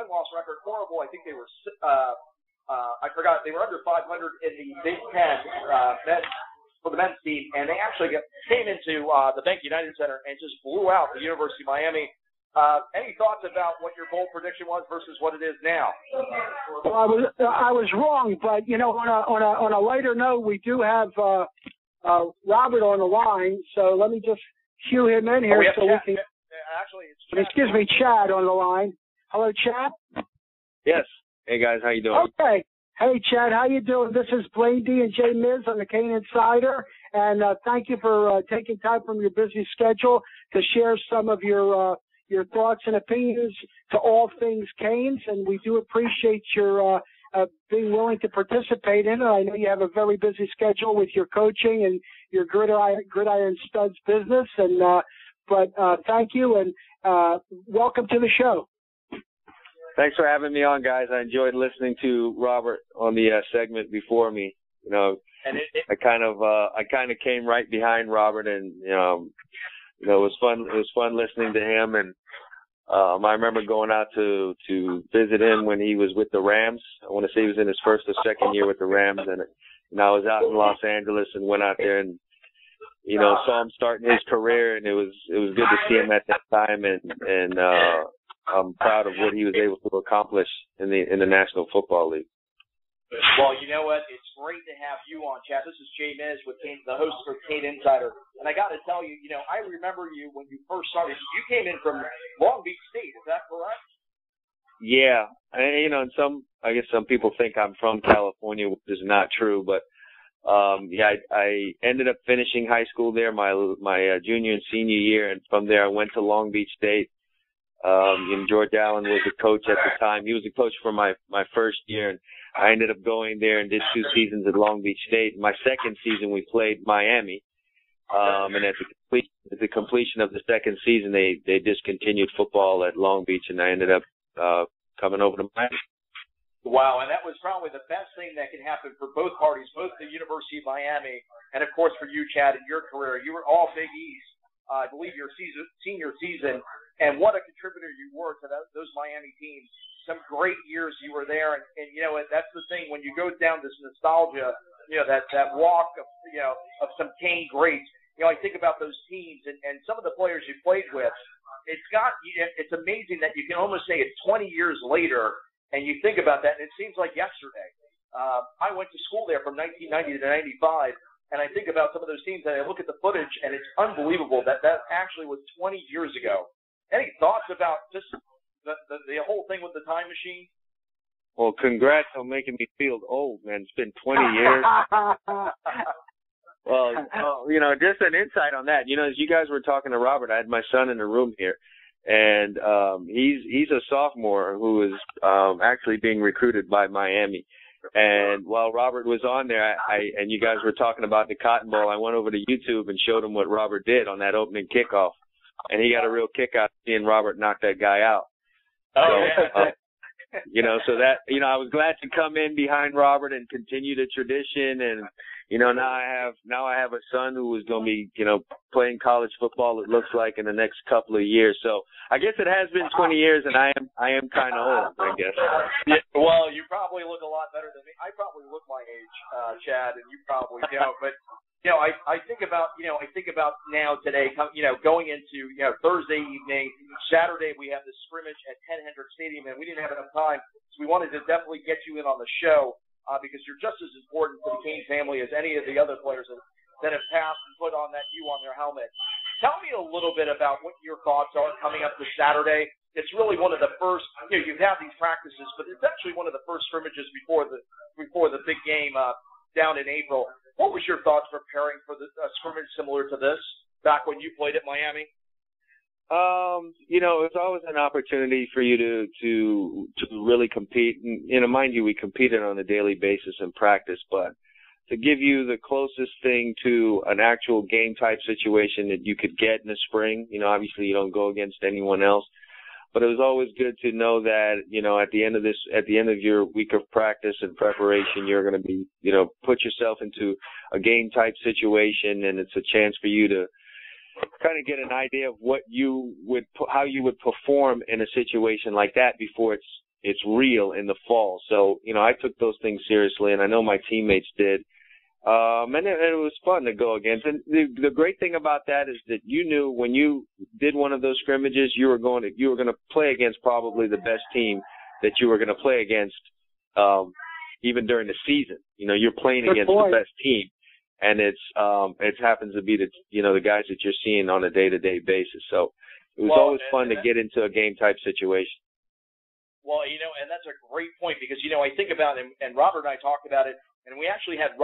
Horrible. I think they were. I forgot. They were under 500 in the Big Ten for the men's team, and they actually came into the Bank United Center and just blew out the University of Miami. Any thoughts about what your bold prediction was versus what it is now? Well, I was wrong, but on a lighter note, we do have Robert on the line, so let me just cue him in here so Chad. We can. Actually, it's Chad. Excuse me, Chad on the line. Hello, Chad. Yes. Hey guys, how you doing? Okay. Hey, Chad, how you doing? This is Blaine Dee and JMiz on the Cane Insider, and thank you for taking time from your busy schedule to share some of your thoughts and opinions to all things Canes, and we do appreciate your being willing to participate in it. I know you have a very busy schedule with your coaching and your Gridiron Studs business, and but thank you, and welcome to the show. Thanks for having me on, guys. I enjoyed listening to Robert on the segment before me. You know, and I kind of came right behind Robert, and you know, it was fun. It was fun listening to him, and I remember going out to visit him when he was with the Rams. I want to say he was in his first or second year with the Rams, and I was out in Los Angeles and went out there and saw him starting his career, and it was good to see him at that time, and I'm proud of what he was able to accomplish in the National Football League. Well, you know what? It's great to have you on, Chad. This is JMiz with the host for Cane Insider. And I got to tell you, I remember you when you first started. You came in from Long Beach State. Is that correct? Yeah. And I guess some people think I'm from California, which is not true. But, I ended up finishing high school there my junior and senior year. And from there, I went to Long Beach State. George Allen was the coach at the time. He was the coach for my first year, and I ended up going there and did 2 seasons at Long Beach State. My second season, we played Miami, and at the completion of the second season, they discontinued football at Long Beach, and I ended up coming over to Miami. Wow, and that was probably the best thing that could happen for both parties, both the University of Miami and, of course, for you, Chad, in your career. You were all Big East, I believe, your senior season. And what a contributor you were to those Miami teams. Some great years you were there. And that's the thing. When you go down this nostalgia, that walk of some Cane greats, I think about those teams and some of the players you played with. It's amazing that you can almost say it's 20 years later, and you think about that, and it seems like yesterday. I went to school there from 1990 to 95, and I think about some of those teams, and I look at the footage, and it's unbelievable that actually was 20 years ago. Any thoughts about just the whole thing with the time machine? Well, congrats on making me feel old, man. It's been 20 years. Well, just an insight on that. As you guys were talking to Robert, I had my son in the room here, and he's a sophomore who is actually being recruited by Miami. And while Robert was on there, and you guys were talking about the Cotton Bowl, I went over to YouTube and showed him what Robert did on that opening kickoff. And he got a real kick out of seeing Robert knock that guy out. Oh, so, yeah. So that, I was glad to come in behind Robert and continue the tradition. And, now I have a son who is going to be, playing college football, it looks like, in the next couple of years. So I guess it has been 20 years, and I am kind of old, I guess. Yeah, well, you probably look a lot better than me. I probably look my age, Chad, and you probably don't. But I think about now today, going into Thursday evening, Saturday we have the scrimmage at Ken Hendricks Stadium, and we didn't have enough time, so we wanted to definitely get you in on the show because you're just as important to the Cane family as any of the other players that have passed and put on that U on their helmet. Tell me a little bit about what your thoughts are coming up this Saturday. It's really one of the first. You have these practices, but it's actually one of the first scrimmages before the big game down in April. What was your thoughts preparing for the scrimmage similar to this back when you played at Miami? It's always an opportunity for you to really compete. And, mind you, we competed on a daily basis in practice, but to give you the closest thing to an actual game type situation that you could get in the spring, obviously you don't go against anyone else. But it was always good to know that, at the end of your week of practice and preparation, you're going to be, put yourself into a game type situation, and it's a chance for you to kind of get an idea of how you would perform in a situation like that before it's real in the fall. So, I took those things seriously, and I know my teammates did. And it was fun to go against. And the great thing about that is that you knew when you did one of those scrimmages, you were going to play against probably the best team that you were going to play against, even during the season. You're playing against the best team, and it happens to be the guys that you're seeing on a day-to-day basis. So it was always fun to get into a game type situation. Well, and that's a great point because, I think about it, and Robert and I talked about it, and we actually had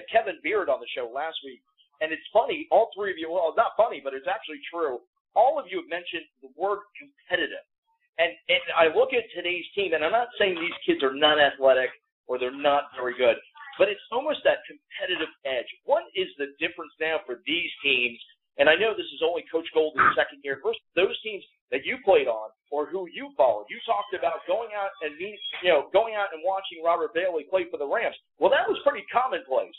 Kevin Beard on the show last week. And it's funny, all three of you, well, not funny, but it's actually true. All of you have mentioned the word competitive. And I look at today's team, and I'm not saying these kids are not athletic or they're not very good, but it's almost that competitive edge. What is the difference now for these teams? And I know this is only Coach Golden's second year versus those teams that you played on or who you followed. You talked about going out and watching Robert Bailey play for the Rams. Well, that was pretty commonplace.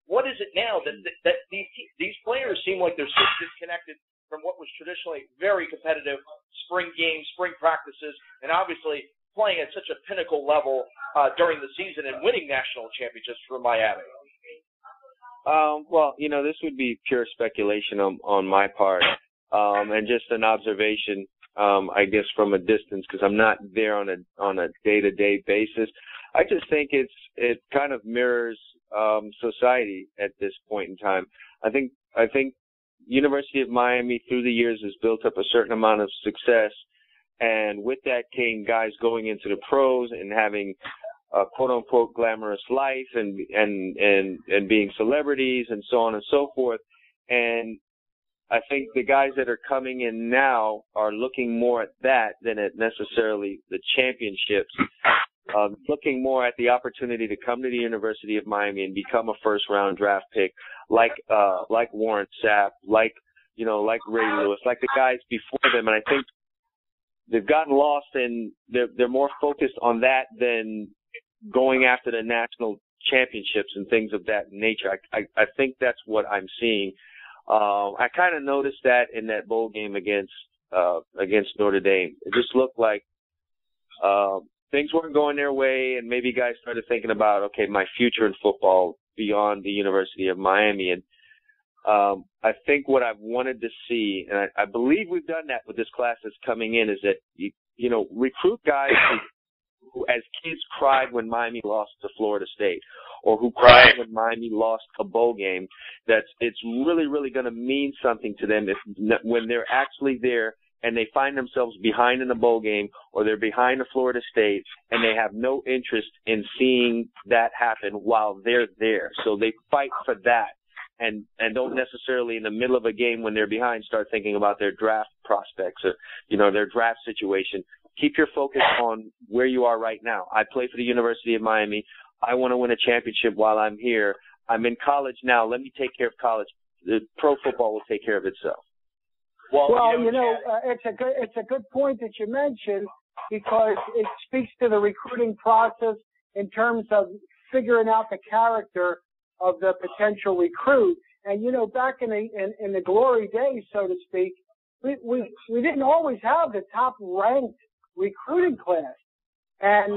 What is it now that these players seem like they're so disconnected from what was traditionally very competitive spring games, spring practices, and obviously playing at such a pinnacle level during the season and winning national championships for Miami? Well, this would be pure speculation on my part, and just an observation, I guess, from a distance, because I'm not there on a day-to-day basis. I just think it kind of mirrors society at this point in time. I think University of Miami through the years has built up a certain amount of success, and with that came guys going into the pros and having a quote-unquote glamorous life and being celebrities and so on and so forth. And I think the guys that are coming in now are looking more at that than at necessarily the championships, looking more at the opportunity to come to the University of Miami and become a first-round draft pick, like Warren Sapp, like Ray Lewis, like the guys before them. And I think they've gotten lost and they're more focused on that than going after the national championships and things of that nature. I think that's what I'm seeing. I kind of noticed that in that bowl game against Notre Dame. It just looked like things weren't going their way, and maybe guys started thinking about, okay, my future in football beyond the University of Miami. And I think what I've wanted to see, and I believe we've done that with this class that's coming in, is that recruit guys who as kids cried when Miami lost to Florida State, or who cried when Miami lost a bowl game. It's really, really going to mean something to them when they're actually there and they find themselves behind in a bowl game, or they're behind a Florida State, and they have no interest in seeing that happen while they're there. So they fight for that, and don't necessarily in the middle of a game when they're behind start thinking about their draft prospects or, their draft situation. Keep your focus on where you are right now. I play for the University of Miami. I want to win a championship while I'm here. I'm in college now. Let me take care of college. The pro football will take care of itself. Well, it's a good point that you mentioned, because it speaks to the recruiting process in terms of figuring out the character of the potential recruit. And back in the glory days, so to speak, we didn't always have the top ranked recruiting class, and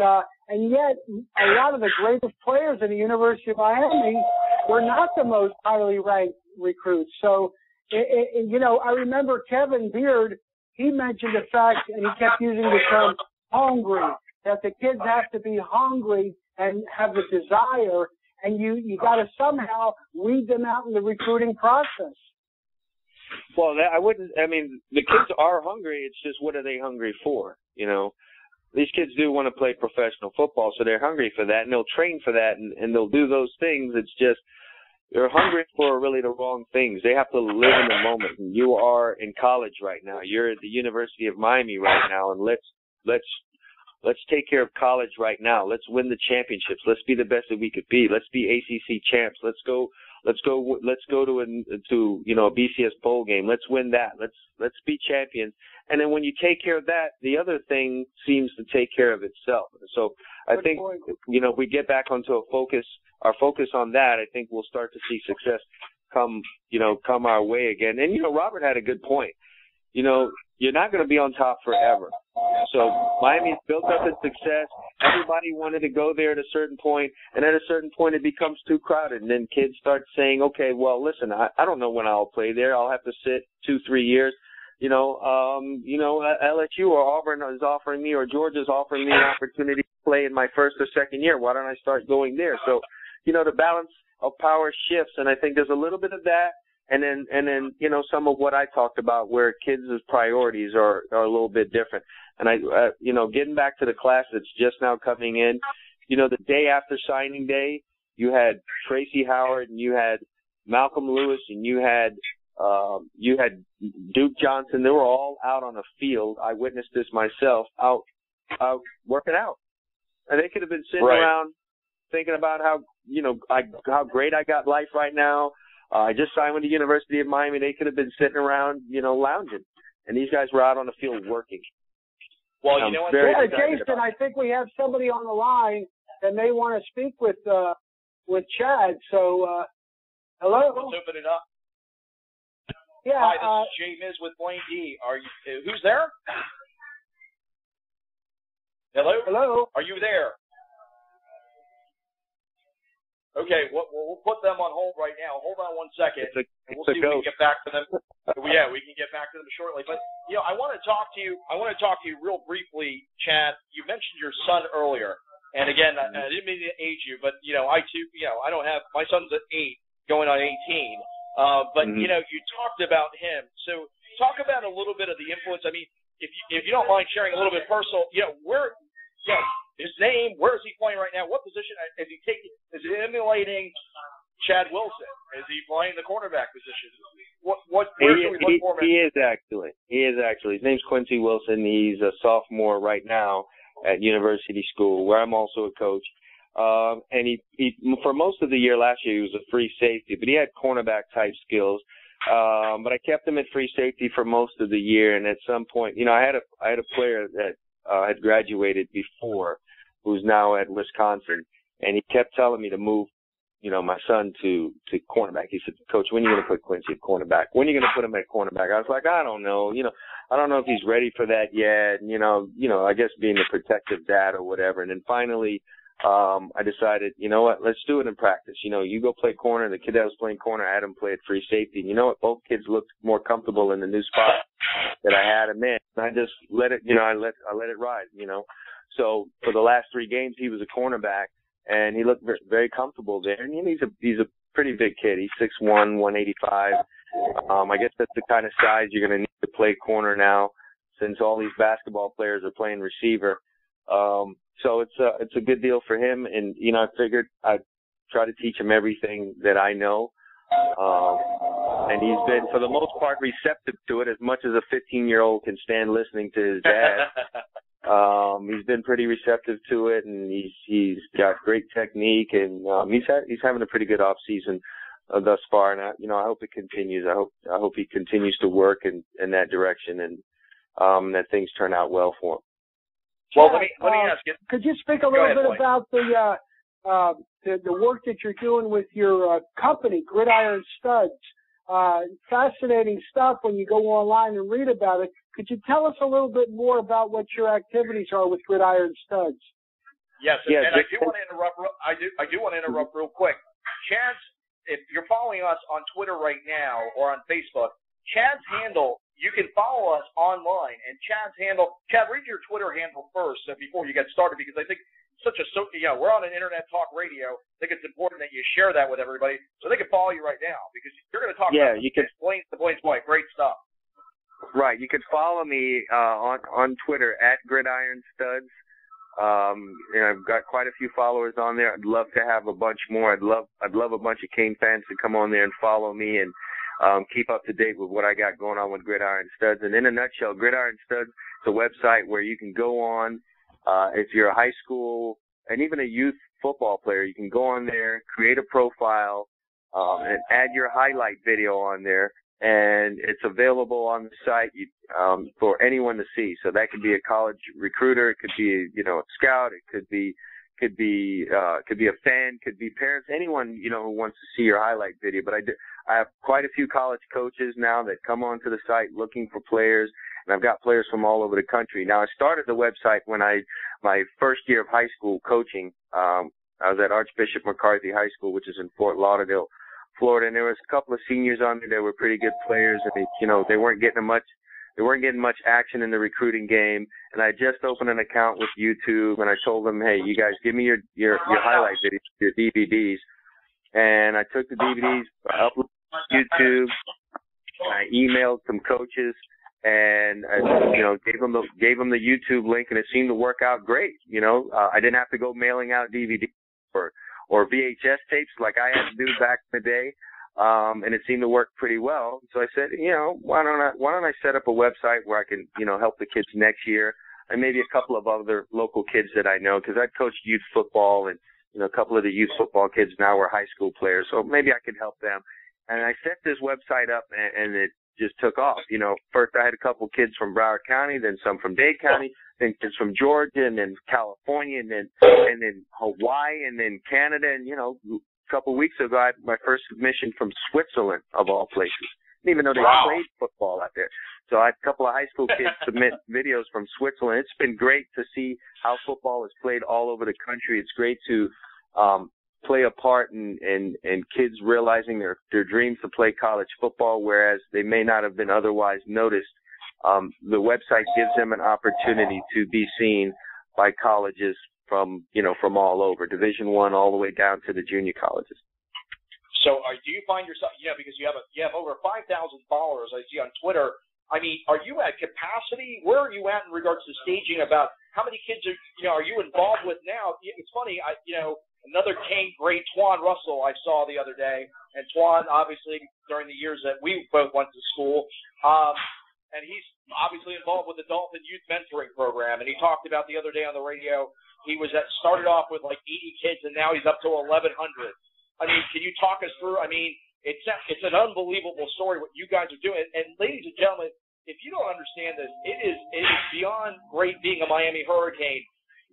yet a lot of the greatest players in the University of Miami were not the most highly ranked recruits. So, I remember Kevin Beard, he mentioned the fact, and he kept using the term hungry, that the kids have to be hungry and have the desire, and you got to somehow weed them out in the recruiting process. Well, the kids are hungry. It's just, what are they hungry for? These kids do want to play professional football, so they're hungry for that, and they'll train for that, and they'll do those things. It's just, they're hungry for really the wrong things. They have to live in the moment. And you are in college right now. You're at the University of Miami right now, and let's take care of college right now. Let's win the championships. Let's be the best that we could be. Let's be ACC champs. Let's go to a BCS bowl game. Let's win that. Let's be champions. And then when you take care of that, the other thing seems to take care of itself. So I think, if we get back onto our focus on that, I think we'll start to see success come our way again. And, Robert had a good point. You're not going to be on top forever. So Miami's built up its success. Everybody wanted to go there at a certain point, and at a certain point it becomes too crowded. And then kids start saying, okay, well, listen, I don't know when I'll play there. I'll have to sit 2-3 years. LSU or Auburn is offering me, or Georgia's offering me an opportunity to play in my first or second year. Why don't I start going there? So, the balance of power shifts, and I think there's a little bit of that. And then, some of what I talked about where kids' priorities are a little bit different. And getting back to the class that's just now coming in, the day after signing day, you had Tracy Howard and you had Malcolm Lewis and you had Duke Johnson. They were all out on the field. I witnessed this myself, out working out. And they could have been sitting around thinking about how great I got life right now. I just signed with the University of Miami. They could have been sitting around, lounging. And these guys were out on the field working. Well, you know what? Jason, I think we have somebody on the line that may want to speak with Chad. So, hello. Let's open it up. Yeah. Hi, this is JMiz with Blaine Dee. Who's there? Hello? Hello. Are you there? Okay, we'll put them on hold right now. Hold on one second. We'll see if we can get back to them. Yeah, we can get back to them shortly. But I want to talk to you. Real briefly, Chad. You mentioned your son earlier, and again, I didn't mean to age you, but I too, I don't have my son's at 8, going on 18. But you talked about him. So talk about a little bit of the influence. I mean, if you don't mind sharing a little bit personal, his name, where is he playing right now? What position is he taking? Is he emulating Chad Wilson? Is he playing the cornerback position? Where should we look for him? He is actually. His name's Quincy Wilson. He's a sophomore right now at University School, where I'm also a coach. And he for most of the year last year, he was a free safety, but he had cornerback type skills. But I kept him at free safety for most of the year. And at some point, I had a player that had graduated before, who's now at Wisconsin, and he kept telling me to move, my son to cornerback. He said, Coach, when are you going to put Quincy at cornerback? When are you going to put him at cornerback? I was like, I don't know. I don't know if he's ready for that yet. And, I guess being a protective dad or whatever. And then finally, I decided, what, let's do it in practice. You go play corner. The kid that was playing corner, I had him play at free safety. And you know what? Both kids looked more comfortable in the new spot that I had him in. And I just let it, I let it ride, So for the last 3 games, he was a cornerback, and he looked very, very comfortable there. And he's a pretty big kid. He's 6'1", 185. I guess that's the kind of size you're going to need to play corner now, since all these basketball players are playing receiver. So it's a good deal for him. And, I figured I'd try to teach him everything that I know. And he's been, for the most part, receptive to it, as much as a 15-year-old can stand listening to his dad. He's been pretty receptive to it, and he's got great technique, and he's having a pretty good off season thus far. And I hope it continues. I hope he continues to work in that direction, and that things turn out well for him. Well, let me ask you. Could you speak a little bit about the work that you're doing with your company, Gridiron Studs? Fascinating stuff when you go online and read about it. Could you tell us a little bit more about what your activities are with Gridiron Studs? Yes, and I do want to interrupt. I do want to interrupt real quick. Chad's, if you're following us on Twitter right now or on Facebook, Chad's handle, you can follow us online. And Chad's handle, Chad, read your Twitter handle first before you get started, because I think we're on an internet talk radio. I think it's important that you share that with everybody so they can follow you right now, because you're going to talk about Blaine's White. Great stuff. Right. You can follow me on Twitter at Gridiron Studs. I've got quite a few followers on there. I'd love to have a bunch more. I'd love a bunch of Cane fans to come on there and follow me and keep up to date with what I got going on with Gridiron Studs. And in a nutshell, Gridiron Studs is a website where you can go on. If you're a high school and even a youth football player, you can go on there, create a profile, and add your highlight video on there, and it's available on the site for anyone to see. So that could be a college recruiter, it could be a scout, it could be a fan, could be parents, anyone who wants to see your highlight video. But I have quite a few college coaches now that come onto the site looking for players. And I've got players from all over the country. Now, I started the website when my first year of high school coaching. I was at Archbishop McCarthy High School, which is in Fort Lauderdale, Florida, and there was a couple of seniors on there that were pretty good players, and they weren't getting much action in the recruiting game. And I just opened an account with YouTube, and I told them, hey, you guys give me your highlight videos, your DVDs. And I took the DVDs, uploaded to YouTube, I emailed some coaches. and gave them the YouTube link, and it seemed to work out great. I didn't have to go mailing out DVDs or VHS tapes like I had to do back in the day, and it seemed to work pretty well. So I said, why don't I set up a website where I can help the kids next year, and maybe a couple of other local kids that I know, because I coached youth football, and a couple of the youth football kids now are high school players, so maybe I could help them. And I set this website up, and it just took off. First I had a couple kids from Broward County, then some from Dade County, then kids from Georgia, and then California, and then Hawaii, and then Canada. And a couple of weeks ago, I had my first submission from Switzerland, of all places. Didn't even know they played football out there. So I had a couple of high school kids submit videos from Switzerland. It's been great to see how football is played all over the country. It's great to play a part in kids realizing their dreams to play college football, whereas they may not have been otherwise noticed. The website gives them an opportunity to be seen by colleges from all over, Division I all the way down to the junior colleges. So do you find yourself, because you have over 5,000 followers I see on Twitter. I mean, are you at capacity? Where are you at in regards to staging? About how many kids are you involved with now? It's funny, another Cane great, Twan Russell, I saw the other day, and Twan, obviously, during the years that we both went to school, and he's obviously involved with the Dolphin Youth Mentoring Program, and he talked about the other day on the radio, he started off with like 80 kids, and now he's up to 1,100. I mean, can you talk us through? I mean, it's an unbelievable story what you guys are doing. And ladies and gentlemen, if you don't understand this, it is beyond great being a Miami Hurricane.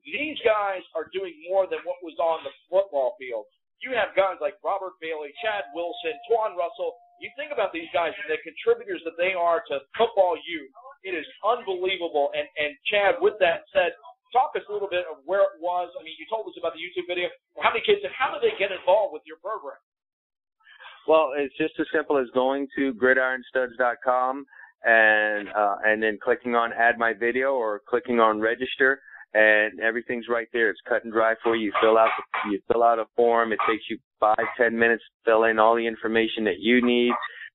These guys are doing more than what was on the football field. You have guys like Robert Bailey, Chad Wilson, Twan Russell. You think about these guys and the contributors that they are to football youth. It is unbelievable. And Chad, with that said, talk us a little bit of where it was. I mean, you told us about the YouTube video. How many kids, and how do they get involved with your program? Well, it's just as simple as going to gridironstuds.com and then clicking on Add My Video or clicking on Register, and everything's right there. It's cut and dry for you. You fill out a form. It takes you 5-10 minutes to fill in all the information that you need,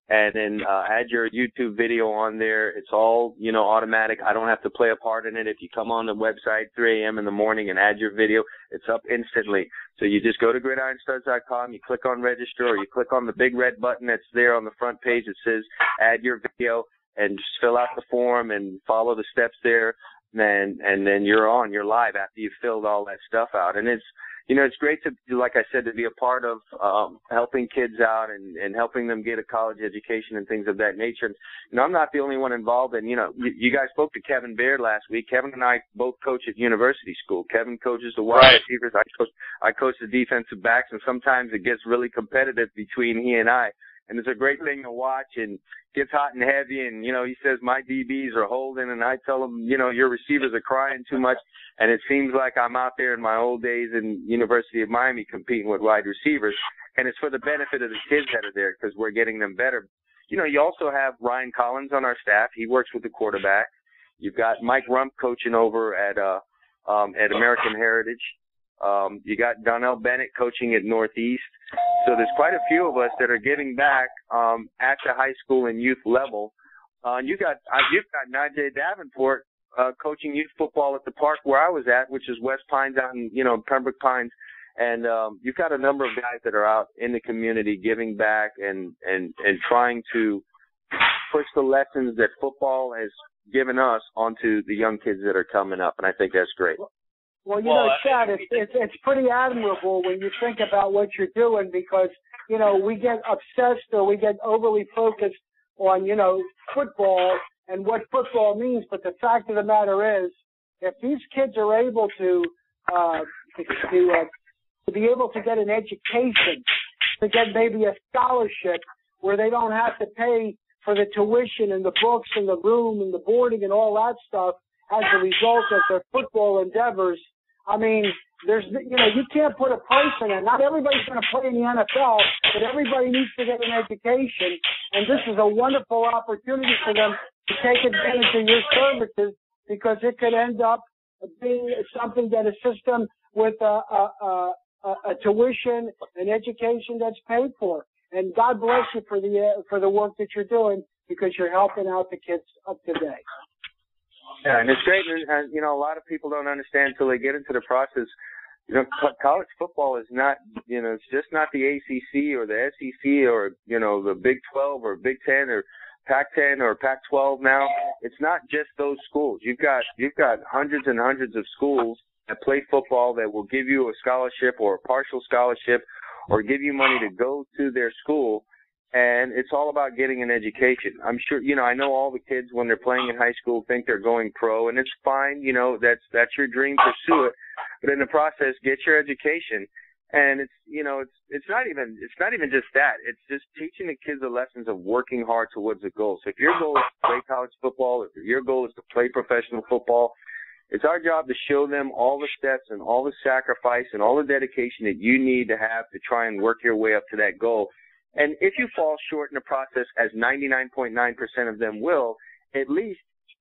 and then add your YouTube video on there. It's all automatic. I don't have to play a part in it. If you come on the website 3 a.m. in the morning and add your video, it's up instantly. So you just go to gridironstuds.com, you click on Register, or you click on the big red button that's there on the front page that says Add Your Video, and just fill out the form and follow the steps there. And then you're live after you've filled all that stuff out. And it's great to, like I said, to be a part of helping kids out and helping them get a college education and things of that nature. And I'm not the only one involved. And you guys spoke to Kevin Baird last week. Kevin and I both coach at university school. Kevin coaches the wide receivers. I coach the defensive backs, and sometimes it gets really competitive between he and I. And it's a great thing to watch, and gets hot and heavy, and, he says my DBs are holding, and I tell him, your receivers are crying too much, and it seems like I'm out there in my old days in University of Miami competing with wide receivers, and it's for the benefit of the kids that are there because we're getting them better. You also have Ryan Collins on our staff. He works with the quarterback. You've got Mike Rump coaching over at American Heritage. You got Donnell Bennett coaching at Northeast. So there's quite a few of us that are giving back at the high school and youth level. You've got Najee Davenport coaching youth football at the park where I was at, which is West Pines out in Pembroke Pines. And you've got a number of guys that are out in the community giving back and trying to push the lessons that football has given us onto the young kids that are coming up. And I think that's great. Well, Chad, it's pretty admirable when you think about what you're doing because, we get obsessed or we get overly focused on, football and what football means. But the fact of the matter is, if these kids are able to be able to get an education, to get maybe a scholarship where they don't have to pay for the tuition and the books and the room and the boarding and all that stuff, as a result of their football endeavors, I mean, you can't put a price on it. Not everybody's going to play in the NFL, but everybody needs to get an education, and this is a wonderful opportunity for them to take advantage of your services because it could end up being something that assists them with a tuition, an education that's paid for. And God bless you for the work that you're doing because you're helping out the kids up to date. Yeah, and it's great. And, you know, a lot of people don't understand until they get into the process. You know, college football is not, you know, it's just not the ACC or the SEC or, you know, the Big 12 or Big 10 or Pac-10 or Pac-12 now. It's not just those schools. You've got hundreds and hundreds of schools that play football that will give you a scholarship or a partial scholarship or give you money to go to their school. And it's all about getting an education. I'm sure, you know, I know all the kids when they're playing in high school think they're going pro, and it's fine, you know, that's your dream, pursue it. But in the process, get your education. And it's, you know, it's not even just that. It's just teaching the kids the lessons of working hard towards a goal. So if your goal is to play college football, if your goal is to play professional football, it's our job to show them all the steps and all the sacrifice and all the dedication that you need to have to try and work your way up to that goal. And if you fall short in the process, as 99.9% of them will, at least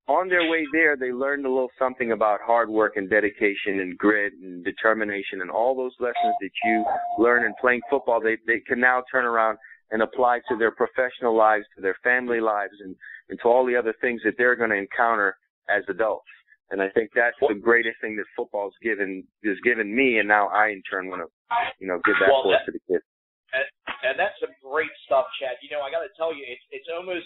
on their way there, they learned a little something about hard work and dedication and grit and determination and all those lessons that you learn in playing football. They can now turn around and apply to their professional lives, to their family lives, and to all the other things that they're going to encounter as adults. And I think that's the greatest thing that football's given me, and now I in turn want to, you know, give that force to the kids. And that's some great stuff, Chad. You know, I got to tell you, it's almost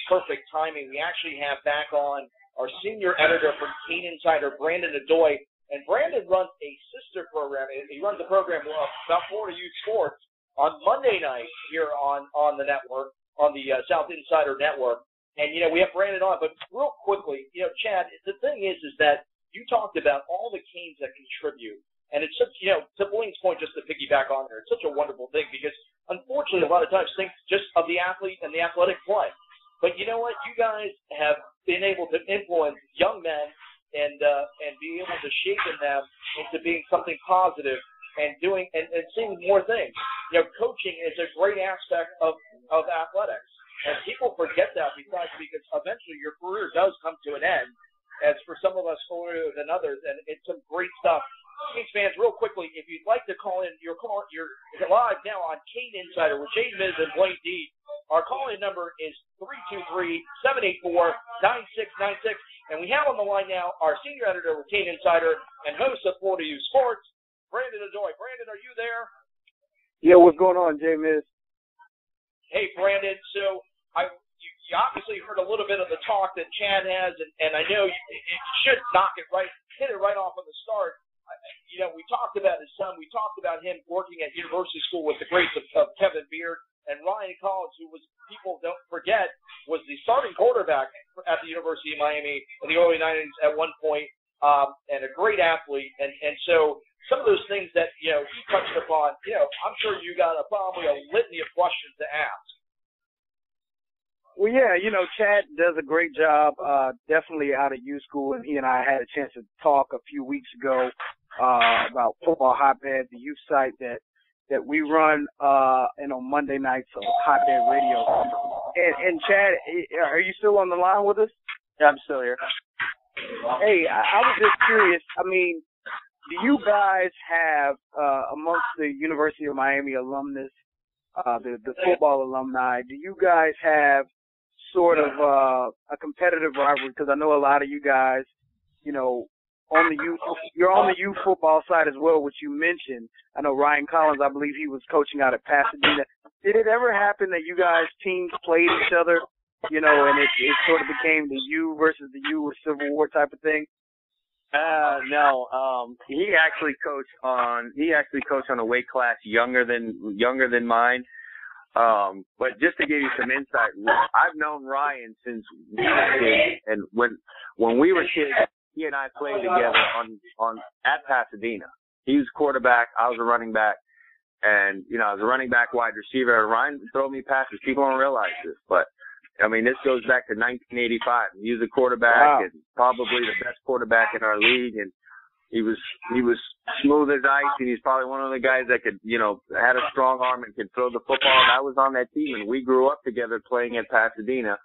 perfect timing. We actually have back on our senior editor from CANEINSIDER, Brandon Odoi, and Brandon runs a sister program. He runs a program about Florida Youth Sports on Monday night here on the network, on the South Insider Network. And, you know, we have Brandon on. But real quickly, you know, Chad, the thing is that you talked about all the Canes that contribute. And it's such, you know, to Blaine's point, just to piggyback on there, it's such a wonderful thing because, unfortunately, a lot of times think just of the athlete and the athletic play. But you know what? You guys have been able to influence young men and be able to shape them into being something positive and doing and seeing more things. You know, coaching is a great aspect of athletics. And people forget that because eventually your career does come to an end, as for some of us earlier than others, and it's some great stuff. Canes fans, real quickly, if you'd like to call in, you're live now on CANEINSIDER with JMiz and Blaine Dee. Our call-in number is 323-784-9696. And we have on the line now our senior editor with CANEINSIDER and host of Florida Youth Sports, Brandon Odoi. Brandon, are you there? Yeah, what's going on, JMiz? Hey, Brandon. So you obviously heard a little bit of the talk that Chad has, and I know you should hit it right off on the start. You know, we talked about his son. We talked about him working at university school with the greats of Kevin Beard and Ryan Collins, who was, people don't forget, was the starting quarterback at the University of Miami in the early 90s at one point, and a great athlete. And so some of those things that, you know, he touched upon, you know, I'm sure you got probably a litany of questions to ask. Well, yeah, you know, Chad does a great job, definitely out of U School, and he and I had a chance to talk a few weeks ago about Football Hotbed, the youth site that we run, and on Monday nights on Hotbed Radio. And Chad, are you still on the line with us? Yeah, I'm still here. Hey, I was just curious. I mean, do you guys have, amongst the University of Miami alumnus, the football alumni, do you guys have sort of a competitive rivalry? Because I know a lot of you guys, you know, you're on the youth football side as well, which you mentioned. I know Ryan Collins, I believe he was coaching out at Pasadena. Did it ever happen that you guys teams played each other, you know, and it sort of became the U versus the U or Civil War type of thing? No. He actually coached on a weight class younger than mine. But just to give you some insight, I've known Ryan since we were kids, and when we were kids, he and I played together at Pasadena. He was quarterback, I was a running back, and you know, I was a running back, wide receiver. Ryan would throw me passes. People don't realize this, but I mean, this goes back to 1985. He was a quarterback, and probably the best quarterback in our league, and he was smooth as ice, and he's probably one of the guys that could, you know, had a strong arm and could throw the football. And I was on that team, and we grew up together playing at Pasadena.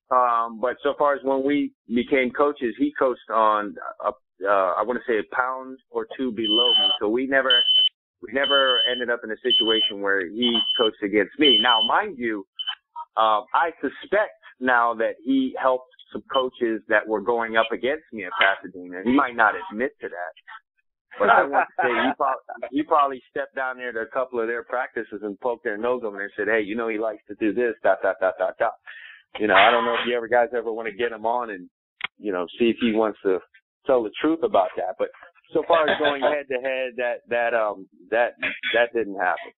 But so far as when we became coaches, he coached on I want to say a pound or two below me. So we never ended up in a situation where he coached against me. Now, mind you, I suspect now that he helped some coaches that were going up against me at Pasadena. He might not admit to that, but I want to say he probably stepped down there to a couple of their practices and poked their nose over there and said, hey, you know, he likes to do this, ... You know, I don't know if you guys ever want to get him on and, you know, see if he wants to tell the truth about that. But so far as going head to head, that didn't happen.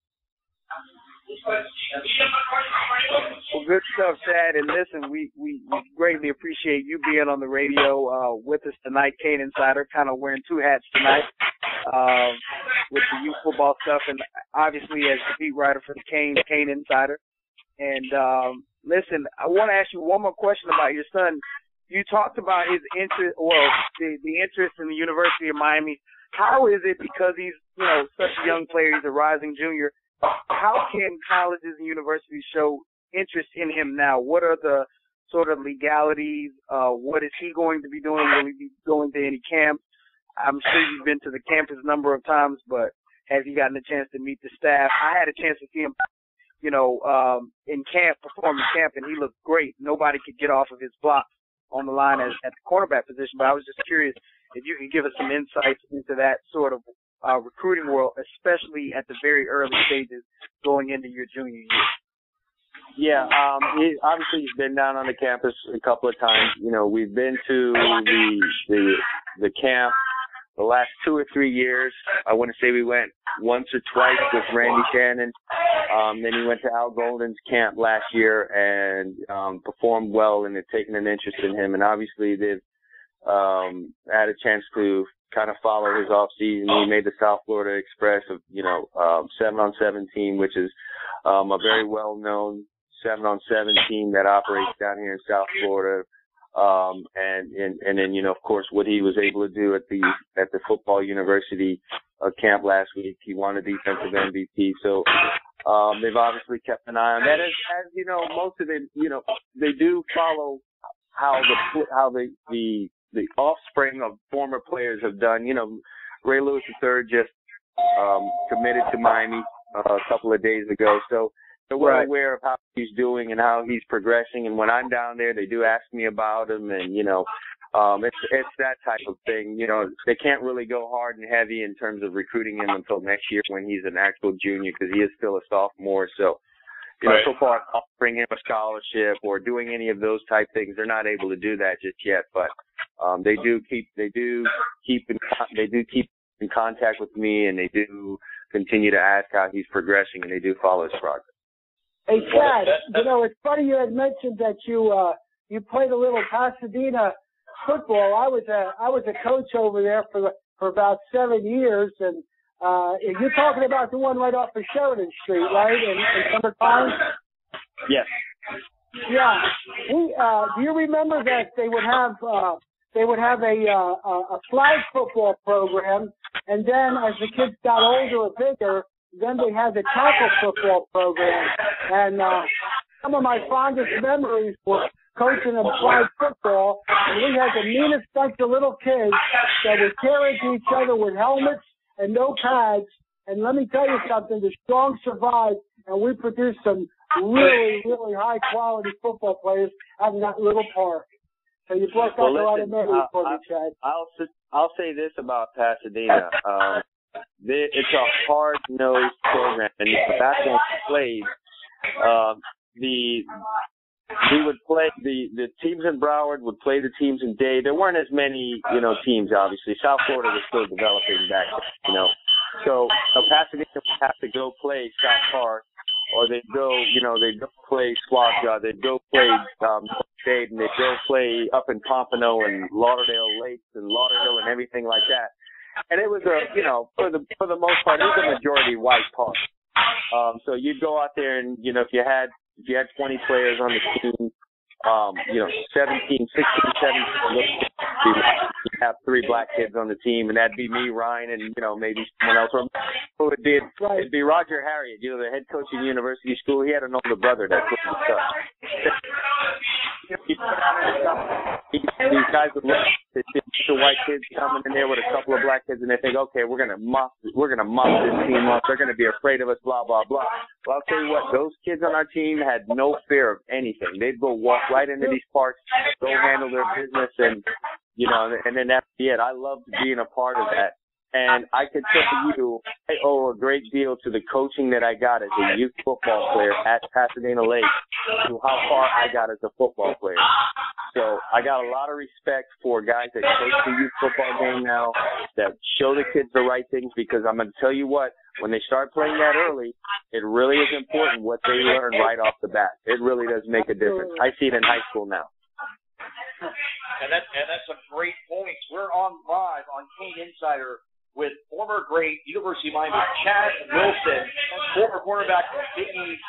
Well, good stuff, Chad. And listen, we greatly appreciate you being on the radio with us tonight, Cane Insider, kind of wearing two hats tonight with the youth football stuff, and obviously as the beat writer for the Cane Insider. And listen, I want to ask you one more question about your son. You talked about his interest, the interest in the University of Miami. How is it, because he's, you know, such a young player, he's a rising junior, how can colleges and universities show interest in him now? What are the sort of legalities? What is he going to be doing? Will he be going to any camps? I'm sure you've been to the campus a number of times, but have you gotten a chance to meet the staff? I had a chance to see him, you know, in camp, performing camp, and he looked great. Nobody could get off of his block on the line at the quarterback position, but I was just curious if you could give us some insights into that sort of recruiting world, especially at the very early stages going into your junior year. Yeah, obviously he's been down on the campus a couple of times. You know, we've been to the camp the last 2 or 3 years. I want to say we went once or twice with Randy Shannon. Then he went to Al Golden's camp last year and performed well, and they've taken an interest in him. And obviously they've had a chance to kind of follow his off season. He made the South Florida Express of, 7-on-7 team, which is a very well known 7-on-7 team that operates down here in South Florida. And then, of course, what he was able to do at the football university camp last week. He won a defensive MVP. So, they've obviously kept an eye on that. As you know, most of them, they do follow how the offspring of former players have done. Ray Lewis III just committed to Miami a couple of days ago. So they're well aware of how he's doing and how he's progressing. And when I'm down there, they do ask me about him. And, it's that type of thing. They can't really go hard and heavy in terms of recruiting him until next year when he's an actual junior, because he is still a sophomore. So, so far, offering him a scholarship or doing any of those type things, they're not able to do that just yet. But they do keep in contact with me, and they do continue to ask how he's progressing, and they do follow his progress. Hey, Chad, it's funny you had mentioned that you played a little Pasadena football. I was a coach over there for about 7 years, and you're talking about the one right off of Sheridan Street, right? In summertime? Yes. Yeah. Do you remember that they would have a flag football program, and then as the kids got older or bigger, then they had the tackle football program. And some of my fondest memories were coaching them flag football, and we had the meanest bunch of little kids that would tear into each other with helmets and no pads. And let me tell you something, the strong survived, and we produced some really, really high-quality football players out in that little park. So you brought back a lot of memories for me, Chad. I'll say this about Pasadena. It's a hard-nosed program, and back when we played, we would play the teams in Broward would play the teams in Dade. There weren't as many, teams, obviously. South Florida was still developing back then, So Pasadena would have to go play Scott Park, or they'd go play Squabja, they'd go play Dade, and they'd go play up in Pompano and Lauderdale Lakes and Lauderhill and everything like that. And it was for the most part, it was a majority white park. So you'd go out there and, if you had 20 players on the team, 16, 17, you'd have 3 black kids on the team, and that'd be me, Ryan, and, maybe someone else. Or it'd be Roger Harriet, the head coach of University School. He had an older brother that put stuff. These guys would look at they see the white kids coming in there with a couple of black kids, and they think, okay, we're gonna mop this team up. They're gonna be afraid of us, blah blah blah. Well, I'll tell you what, those kids on our team had no fear of anything. They'd go walk right into these parks, go handle their business, and and then that's it. I loved being a part of that. And I could tell you, I owe a great deal to the coaching that I got as a youth football player at Pasadena Lake, to how far I got as a football player. So I got a lot of respect for guys that coach the youth football game now, that show the kids the right things, because I'm going to tell you what, when they start playing that early, it really is important what they learn right off the bat. It really does make a difference. I see it in high school now. And that's a great point. We're on live on Cane Insider with former great University of Miami Chad Wilson, former quarterback of Big East,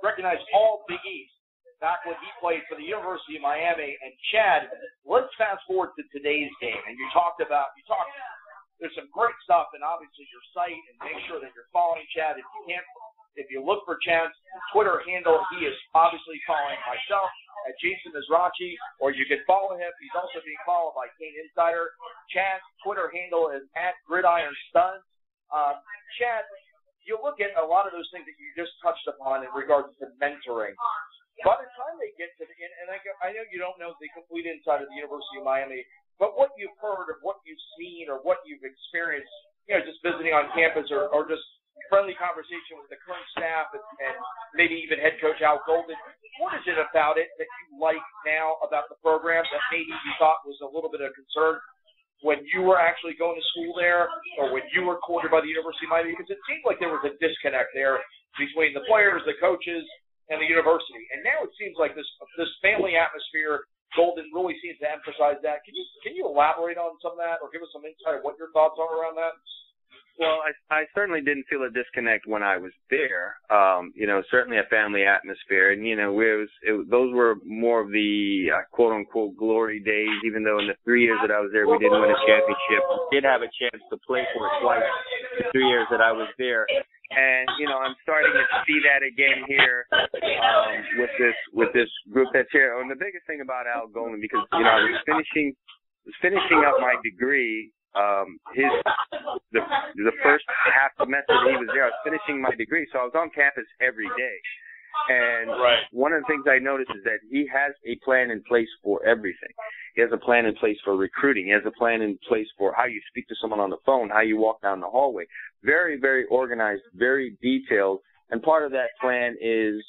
recognized all Big East back when he played for the University of Miami. And Chad, let's fast forward to today's game. And there's some great stuff, and obviously your site, and make sure that you're following Chad. If you look for Chad's Twitter handle, he is obviously following myself at Jason Mizrachi, or you can follow him. He's also being followed by Cane Insider. Chad's Twitter handle is @GridironStuns. Chad, you look at a lot of those things that you just touched upon in regards to mentoring. By the time they get to and I know you don't know the complete inside of the University of Miami, but what you've heard or what you've seen or what you've experienced, just visiting on campus or just friendly conversation with the current staff and maybe even head coach Al Golden, what is it about it that you like now about the program that maybe you thought was a little bit of concern when you were actually going to school there or when you were courted by the University of Miami? Because it seemed like there was a disconnect there between the players, the coaches, and the university. And now it seems like this family atmosphere, Golden really seems to emphasize that. Can you elaborate on some of that or give us some insight of what your thoughts are around that? Well, I certainly didn't feel a disconnect when I was there. Certainly a family atmosphere, and those were more of the quote unquote glory days. Even though in the 3 years that I was there, we didn't win a championship. We did have a chance to play for it twice the 3 years that I was there, and I'm starting to see that again here with this group that's here. And the biggest thing about Al Golden, because I was finishing up my degree. The first half semester that he was there, I was finishing my degree, so I was on campus every day. And one of the things I noticed is that he has a plan in place for everything. He has a plan in place for recruiting. He has a plan in place for how you speak to someone on the phone, how you walk down the hallway. Very, very organized, very detailed. And part of that plan is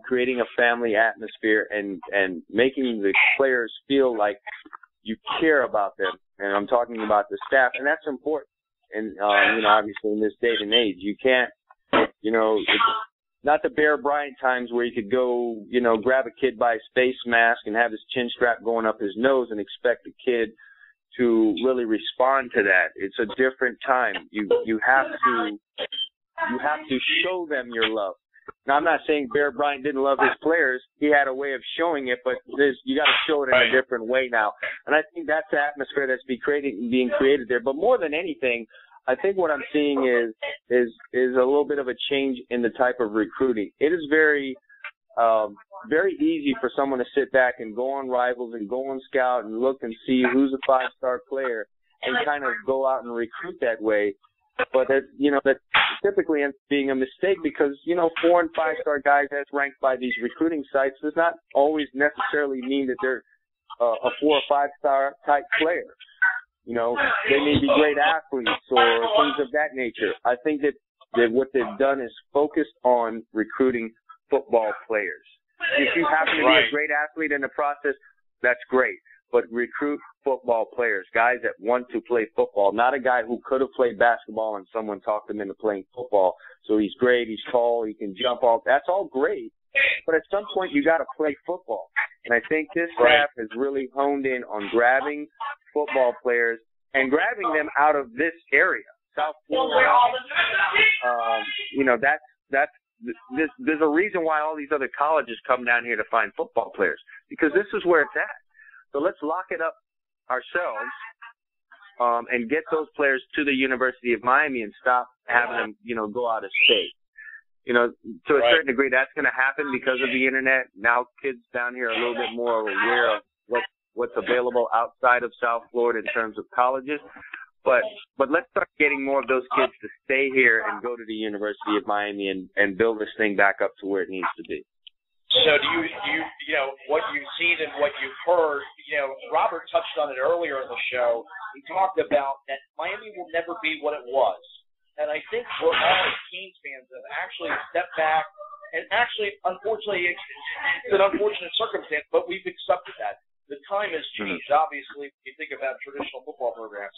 creating a family atmosphere and making the players feel like you care about them. And I'm talking about the staff, and that's important. And, obviously in this day and age, you can't, it's not the Bear Bryant times where you could go, grab a kid by his face mask and have his chin strap going up his nose and expect a kid to really respond to that. It's a different time. You have to show them your love. Now, I'm not saying Bear Bryant didn't love his players. He had a way of showing it, but you got to show it in a different way now. And I think that's the atmosphere that's being created there. But more than anything, I think what I'm seeing is a little bit of a change in the type of recruiting. It is very easy for someone to sit back and go on Rivals and go on Scout and look and see who's a 5-star player and kind of go out and recruit that way. But that typically ends up being a mistake because 4- and 5-star guys as ranked by these recruiting sites does not always necessarily mean that they're a 4- or 5-star type player. They may be great athletes or things of that nature. I think that what they've done is focused on recruiting football players. If you happen to be a great athlete in the process, that's great. But recruit football players, guys that want to play football, not a guy who could have played basketball and someone talked him into playing football. So he's great, he's tall, he can jump off. That's all great. But at some point, you got to play football. And I think this staff has really honed in on grabbing football players and grabbing them out of this area, South Florida. There's a reason why all these other colleges come down here to find football players, because this is where it's at. So let's lock it up ourselves and get those players to the University of Miami and stop having them, go out of state. To a certain degree, that's going to happen because of the internet. Now kids down here are a little bit more aware of what's available outside of South Florida in terms of colleges. But let's start getting more of those kids to stay here and go to the University of Miami and build this thing back up to where it needs to be. So do you know, what you've seen and what you've heard, you know, Robert touched on it earlier in the show. He talked about that Miami will never be what it was. And I think we're all as Canes fans have actually stepped back, and actually, unfortunately, it's an unfortunate circumstance, but we've accepted that. The time has changed, obviously, when you think about traditional football programs.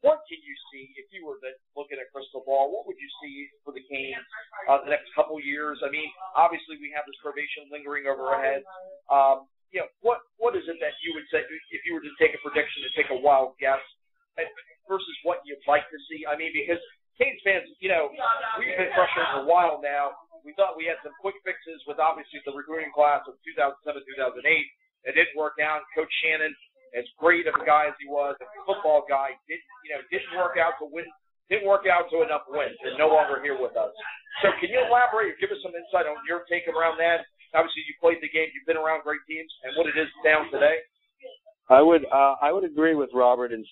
What can you see, if you were to look at a crystal ball, what would you see for the Canes the next couple years? I mean, obviously we have this probation lingering over our heads. You know, what is it that you would say, if you were to take a prediction, to take a wild guess, versus what you'd like to see? I mean, because Canes fans, you know, we've been frustrated for a while now. We thought we had some quick fixes with, obviously, the recruiting class of 2007, 2008. It didn't work out. Coach Shannon, as great of a guy as he was, a football guy, didn't work out to win, didn't work out to enough wins, and no longer here with us. So can you elaborate or give us some insight on your take around that? Obviously, you played the game, you've been around great teams, and what it is down today. I would agree with Robert in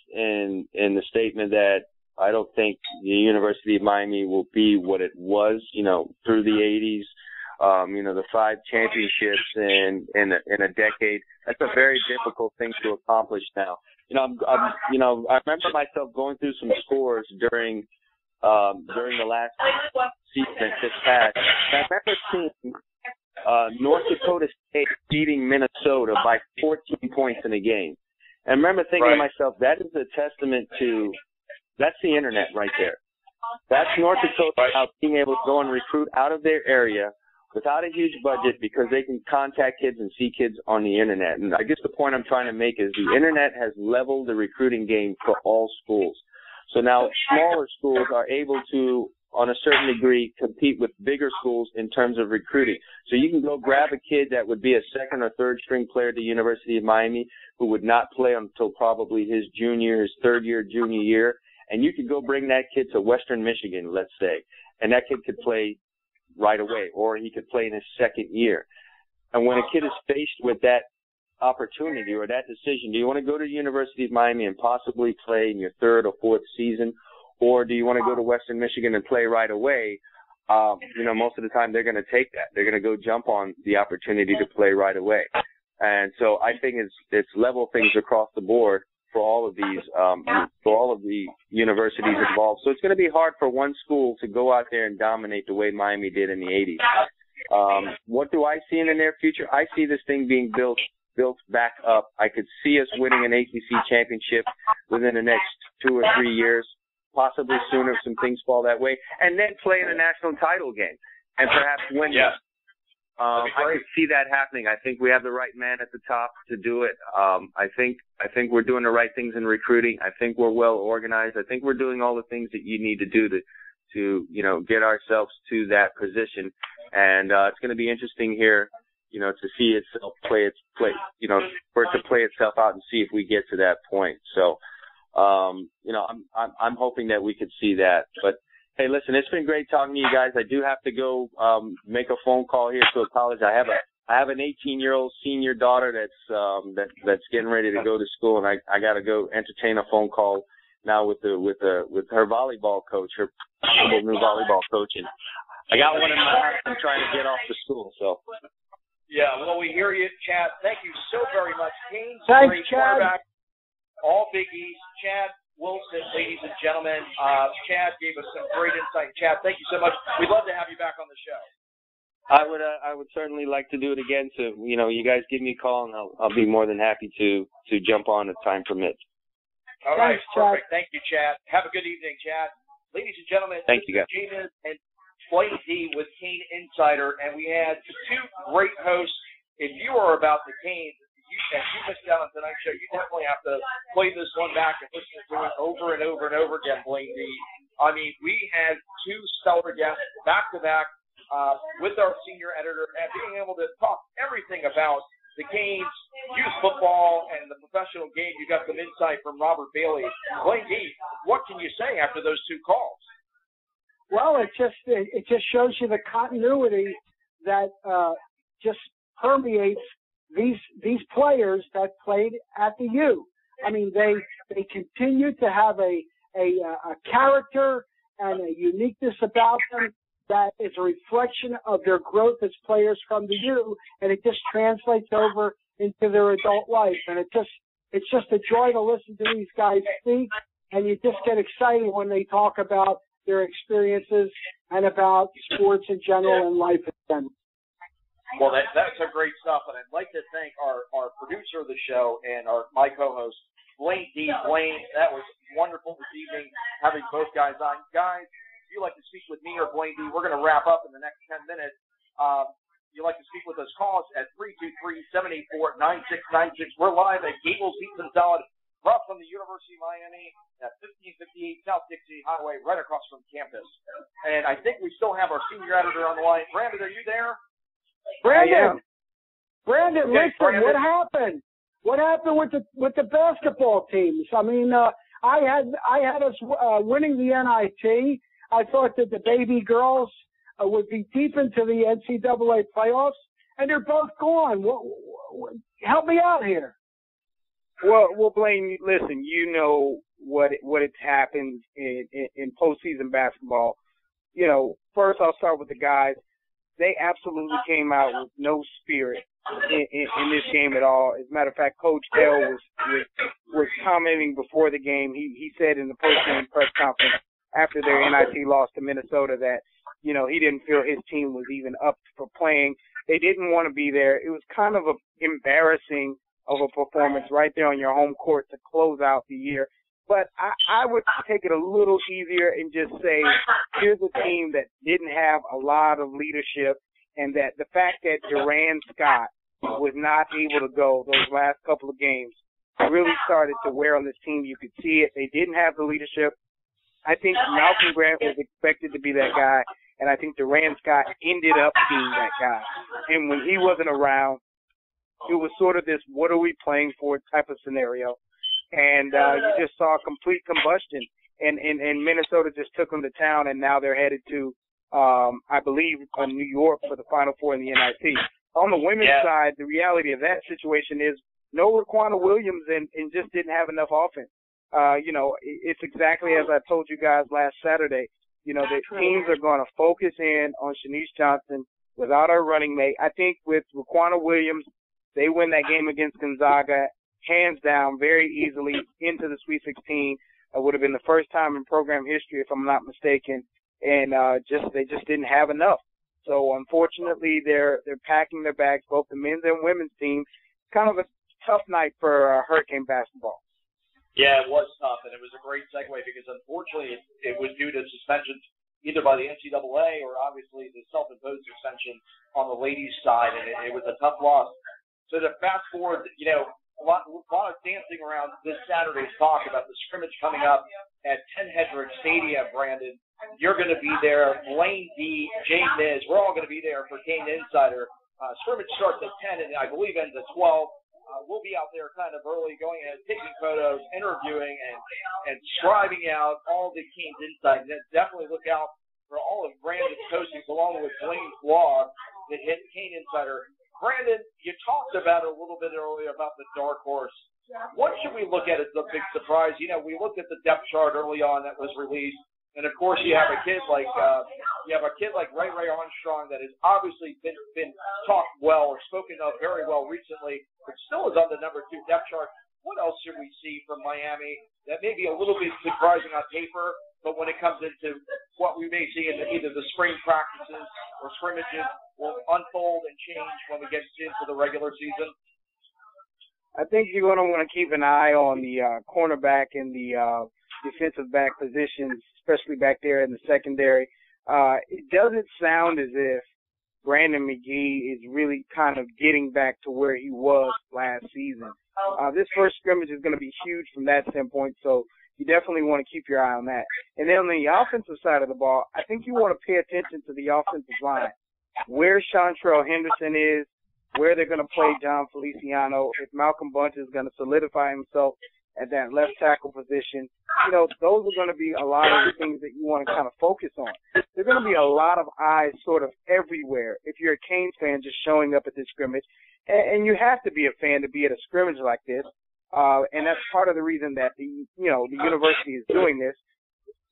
the statement that I don't think the University of Miami will be what it was, you know, through the 80s. You know, the 5 championships in a decade. That's a very difficult thing to accomplish now. You know, I remember myself going through some scores during the last season that just passed. I remember seeing North Dakota State beating Minnesota by 14 points in a game. And I remember thinking to myself, that is a testament to, that's the internet right there. That's North Dakota out being able to go and recruit out of their area without a huge budget, because they can contact kids and see kids on the internet. And I guess the point I'm trying to make is the internet has leveled the recruiting game for all schools. So now smaller schools are able to, on a certain degree, compete with bigger schools in terms of recruiting. So you can go grab a kid that would be a second or third string player at the University of Miami who would not play until probably his third year, junior year, and you could go bring that kid to Western Michigan, let's say, and that kid could play right away, or he could play in his second year. And when a kid is faced with that opportunity or that decision, do you want to go to the University of Miami and possibly play in your third or fourth season, or do you want to go to Western Michigan and play right away? You know, most of the time they're going to take that. They're going to go jump on the opportunity to play right away. And so I think it's level things across the board for all of these, for all of the universities involved. So it's going to be hard for one school to go out there and dominate the way Miami did in the 80s. What do I see in the near future? I see this thing being built back up. I could see us winning an ACC championship within the next 2 or 3 years, possibly sooner if some things fall that way, and then play in a national title game and perhaps win it. I could see that happening. I think we have the right man at the top to do it. I think we're doing the right things in recruiting. I think we're well organized. I think we're doing all the things that you need to do to you know, get ourselves to that position. And it's going to be interesting here, you know, to see itself play, you know, for it to play itself out and see if we get to that point. So, you know, I'm hoping that we could see that. But hey, listen, it's been great talking to you guys. I do have to go make a phone call here to a college. I have an 18-year-old senior daughter that's getting ready to go to school, and I got to go entertain a phone call now with her volleyball coach, her new volleyball coach, and I got one in my house. I'm trying to get off to school. So. Yeah, well, we hear you, Chad. Thank you so very much. Canes, thanks, Chad. All Big East. Chad Wilson, ladies and gentlemen. Chad gave us some great insight. Chad, thank you so much. We'd love to have you back on the show. I would certainly like to do it again. So, you know, you guys give me a call, and I'll be more than happy to jump on if time permits. All right, perfect. Thank you, Chad. Have a good evening, Chad. Ladies and gentlemen, thank you, guys. JMiz and Blaine Dee with Cane Insider, and we had 2 great hosts. If you are about the Canes, if you missed out on tonight's show, you definitely have to play this one back and listen to it over and over and over again, Blaine Dee. I mean, we had 2 stellar guests back-to-back with our senior editor and being able to talk everything about the Canes, youth football, and the professional game. You got some insight from Robert Bailey. Blaine Dee, what can you say after those 2 calls? Well, it just shows you the continuity that just permeates these players that played at the U. I mean, they continue to have a character and a uniqueness about them that is a reflection of their growth as players from the U, and it just translates over into their adult life. And it's just a joy to listen to these guys speak, and you just get excited when they talk about their experiences and about sports in general and life in general. Well, that's a great stuff, and I'd like to thank our producer of the show and my co-host, Blaine Dee. Blaine, that was wonderful this evening having both guys on. Guys, if you'd like to speak with me or Blaine Dee, we're going to wrap up in the next 10 minutes. If you'd like to speak with us, call us at 323-784-9696. We're live at Gables Pizza and Salad, brought from the University of Miami at 1558 South Dixie Highway, right across from campus. And I think we still have our senior editor on the line. Brandon, are you there? Brandon, listen, Brandon. what happened? What happened with the basketball teams? I mean, I had us winning the NIT. I thought that the baby girls would be deep into the NCAA playoffs, and they're both gone. Help me out here. Well, Blaine, listen, you know what it's happened in postseason basketball. You know, first I'll start with the guys. They absolutely came out with no spirit in this game at all. As a matter of fact, Coach Dell was commenting before the game. He said in the post-game press conference after their NIT loss to Minnesota that, you know, he didn't feel his team was even up for playing. They didn't want to be there. It was kind of embarrassing of a performance right there on your home court to close out the year. But I would take it a little easier and just say, here's a team that didn't have a lot of leadership, and that the fact that Duran Scott was not able to go those last couple of games really started to wear on this team. You could see it. They didn't have the leadership. I think Malcolm Grant was expected to be that guy, and I think Duran Scott ended up being that guy. And when he wasn't around, it was sort of this what are we playing for type of scenario. And you just saw complete combustion. And Minnesota just took them to town, and now they're headed to, I believe, New York for the Final Four in the NIT. On the women's side, the reality of that situation is no Raquana Williams and just didn't have enough offense. You know, it's exactly as I told you guys last Saturday. You know, the teams are going to focus in on Shanice Johnson without her running mate. I think with Raquana Williams, they win that game against Gonzaga hands down, very easily into the Sweet 16. It would have been the first time in program history, if I'm not mistaken, and they just didn't have enough. So unfortunately, they're packing their bags, both the men's and women's team. Kind of a tough night for Hurricane basketball. Yeah, it was tough, and it was a great segue because unfortunately it was due to suspensions either by the NCAA or obviously the self-imposed suspension on the ladies' side, and it was a tough loss. So to fast forward, you know, a lot of dancing around this Saturday's talk about the scrimmage coming up at 10 Hedrick Stadium, Brandon. You're going to be there. Blaine Dee, JMiz, we're all going to be there for Cane Insider. Scrimmage starts at 10 and I believe ends at 12. We'll be out there kind of early, going ahead, taking photos, interviewing, and scribing out all the Cane's insights. And definitely look out for all of Brandon's postings along with Blaine's blog that hit Cane Insider. Brandon, you talked about it a little bit earlier about the dark horse. What should we look at as the big surprise? You know, we looked at the depth chart early on that was released, and of course you have a kid like Ray Armstrong that has obviously been talked well or spoken of very well recently, but still is on the number 2 depth chart. What else should we see from Miami that may be a little bit surprising on paper, but when it comes into what we may see in either the spring practices or scrimmages will unfold and change when we get into the regular season? I think you're going to want to keep an eye on the cornerback and the defensive back positions, especially back there in the secondary. It doesn't sound as if Brandon McGee is really kind of getting back to where he was last season. This first scrimmage is going to be huge from that standpoint, so you definitely want to keep your eye on that. And then on the offensive side of the ball, I think you want to pay attention to the offensive line, where Chantrell Henderson is, where they're going to play John Feliciano, if Malcolm Bunch is going to solidify himself at that left tackle position. You know, those are going to be a lot of the things that you want to kind of focus on. There's going to be a lot of eyes sort of everywhere if you're a Canes fan just showing up at this scrimmage. and you have to be a fan to be at a scrimmage like this. And that's part of the reason that the university is doing this.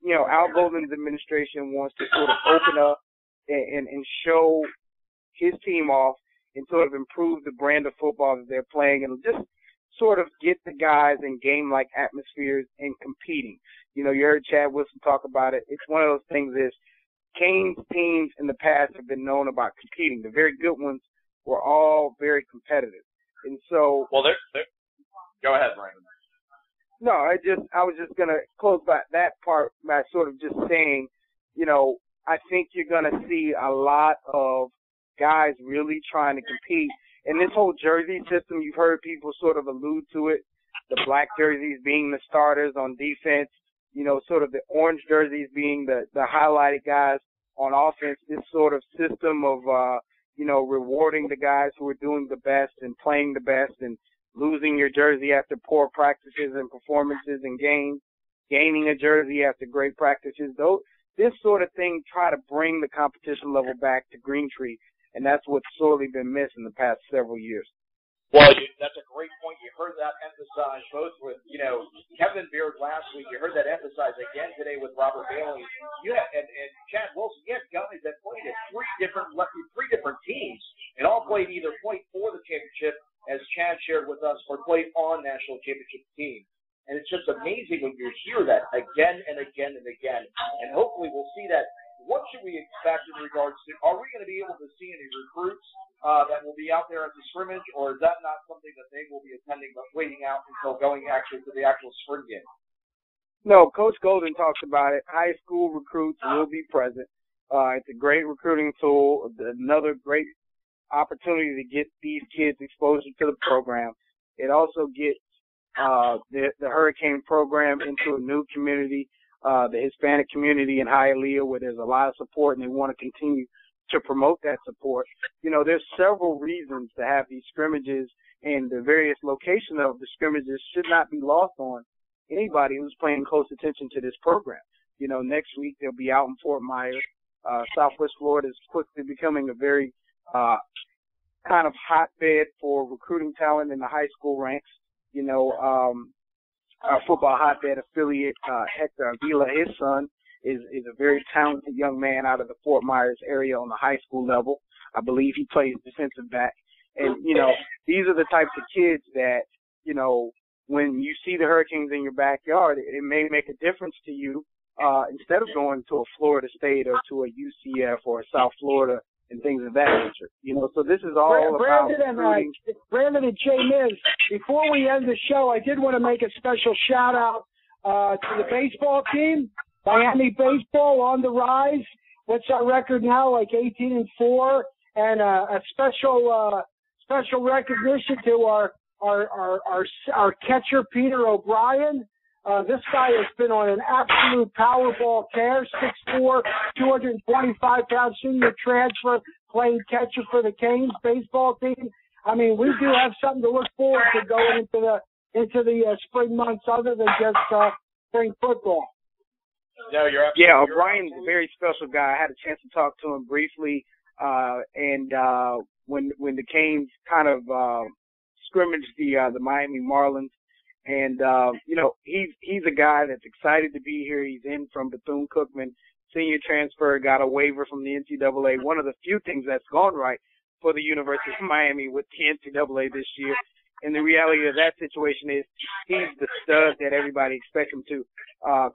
Al Golden's administration wants to sort of open up and show his team off and sort of improve the brand of football that they're playing and just sort of get the guys in game-like atmospheres and competing. You heard Chad Wilson talk about it. It's one of those things is Cane's teams in the past have been known about competing. The very good ones were all very competitive. And so... Well, go ahead, Brandon. No, I was just going to close by that part by sort of just saying, I think you're going to see a lot of guys really trying to compete. And this whole jersey system, you've heard people sort of allude to it, the black jerseys being the starters on defense, sort of the orange jerseys being the highlighted guys on offense, this sort of system of, rewarding the guys who are doing the best and playing the best and losing your jersey after poor practices and performances and games, gaining a jersey after great practices. This sort of thing try to bring the competition level back to Greentree, and that's what's sorely been missed in the past several years. Well, that's a great point. You heard that emphasized both with, Kevin Beard last week. You heard that emphasized again today with Robert Bailey. And Chad Wilson. You have guys that played at three different teams and all played for the championship, as Chad shared with us, or played on national championship teams. And it's just amazing when you hear that again and again and again. And hopefully we'll see that. What should we expect in regards to, are we going to be able to see any recruits that will be out there at the scrimmage, or is that not something that they will be attending but waiting out until going actually to the actual spring game? No, Coach Golden talks about it. High school recruits will be present. It's a great recruiting tool, another great opportunity to get these kids exposure to the program. It also gets the Hurricane program into a new community, the Hispanic community in Hialeah, where there's a lot of support, and they want to continue to promote that support. There's several reasons to have these scrimmages, and the various locations of the scrimmages should not be lost on anybody who's paying close attention to this program. Next week they'll be out in Fort Myers. Southwest Florida is quickly becoming a very kind of hotbed for recruiting talent in the high school ranks. Our football hotbed affiliate, Hector Avila, his son, is a very talented young man out of the Fort Myers area on the high school level. I believe he plays defensive back. And, these are the types of kids that, when you see the Hurricanes in your backyard, it may make a difference to you instead of going to a Florida State or to a UCF or a South Florida and things of that nature. So this is all about Brandon and JMiz, before we end the show, I did want to make a special shout-out to the baseball team. Miami baseball on the rise. What's our record now? Like 18-4, and a special recognition to our catcher Peter O'Brien. This guy has been on an absolute Powerball tear. 6'4", 225-pound senior transfer, playing catcher for the Canes baseball team. I mean, we do have something to look forward to going into the spring months, other than just spring football. No, O'Brien's a very special guy. I had a chance to talk to him briefly, and when the Canes kind of scrimmaged the Miami Marlins, and he's a guy that's excited to be here. He's in from Bethune-Cookman, senior transfer, got a waiver from the NCAA. One of the few things that's gone right for the University of Miami with the NCAA this year. And the reality of that situation is he's the stud that everybody expects him to.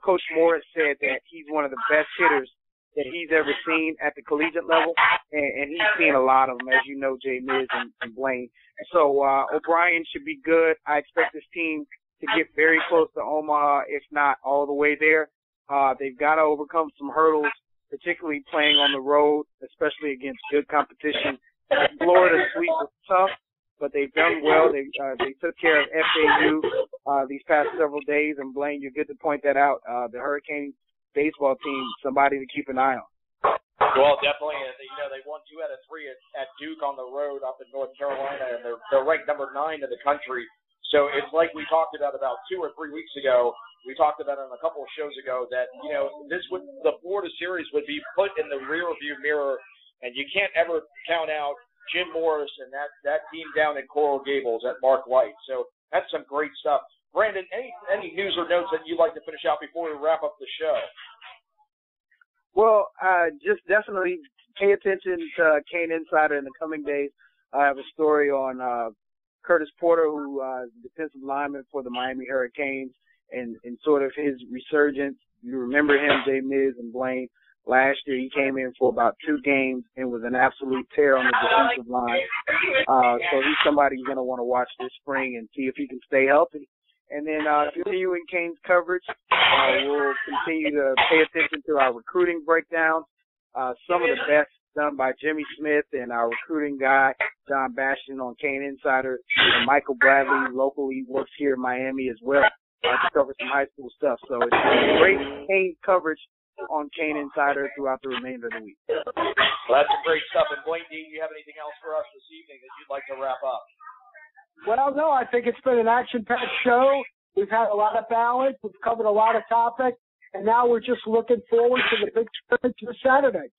Coach Morris said that he's one of the best hitters that he's ever seen at the collegiate level, and he's seen a lot of them, as you know, JMiz and Blaine. So O'Brien should be good. I expect this team to get very close to Omaha, if not all the way there. They've got to overcome some hurdles, particularly playing on the road, especially against good competition. Florida sweep was tough, but they've done well. They took care of FAU these past several days, and Blaine, you're good to point that out. The Hurricanes baseball team, somebody to keep an eye on. Well, definitely. They won 2 out of 3 at Duke on the road up in North Carolina, and they're ranked number 9 in the country. So it's like we talked about 2 or 3 weeks ago. We talked about it on a couple of shows ago that the Florida series would be put in the rear view mirror, and you can't ever count out Jim Morris and that team down in Coral Gables at Mark White. So that's some great stuff. Brandon, any news or notes that you'd like to finish out before we wrap up the show? Well, just definitely pay attention to Cane Insider in the coming days. I have a story on Curtis Porter, who is the defensive lineman for the Miami Hurricanes, and sort of his resurgence. You remember him, JMiz and Blaine. Last year, he came in for about 2 games and was an absolute tear on the defensive line. So he's somebody you're going to want to watch this spring and see if he can stay healthy. And then continuing Cane's coverage, we'll continue to pay attention to our recruiting breakdowns. Some of the best done by Jimmy Smith and our recruiting guy, John Bastian, on Cane Insider. And Michael Bradley locally works here in Miami as well to cover some high school stuff. So it's great Cane coverage on Cane Insider throughout the remainder of the week. Well, that's some great stuff. And Blaine Dee, do you have anything else for us this evening that you'd like to wrap up? Well, no, I think it's been an action-packed show. We've had a lot of balance. We've covered a lot of topics. And now we're just looking forward to the big scrimmage this Saturday.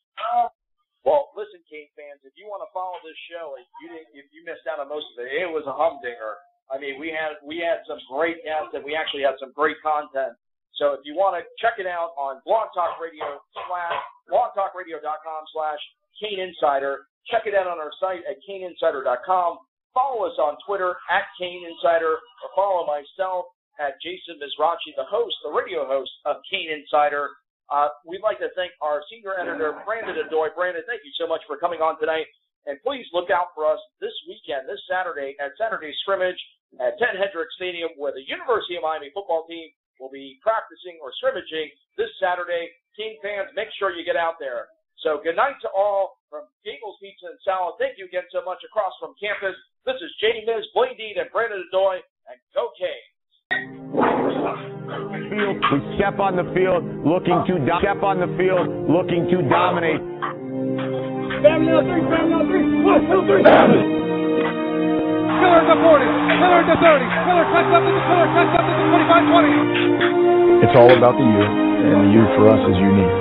Well, listen, Cane fans, if you want to follow this show, if you missed out on most of it, it was a humdinger. I mean, we had some great guests, and we actually had some great content. So if you want to check it out on blogtalkradio.com/CaneInsider, check it out on our site at CaneInsider.com. Follow us on Twitter at CaneInsider, or follow myself at Jason Mizrachi, the radio host of Cane Insider. We'd like to thank our senior editor, Brandon Odoi. Brandon, thank you so much for coming on tonight. And please look out for us this weekend, this Saturday, at Saturday Scrimmage at Ted Hendricks Stadium, where the University of Miami football team will be practicing or scrimmaging this Saturday. Team fans, make sure you get out there. So good night to all from Gables Pizza and Salad. Thank you again so much across from campus. This is JMiz, Blaine Dee, and Brandon Odoi, and go Canes. We step on the field looking to dominate. Family on three, 1, 2, 3, family. Miller at the 40, Miller at the 30, Miller cuts up to the 25, 20. It's all about the U, and the U for us is unique.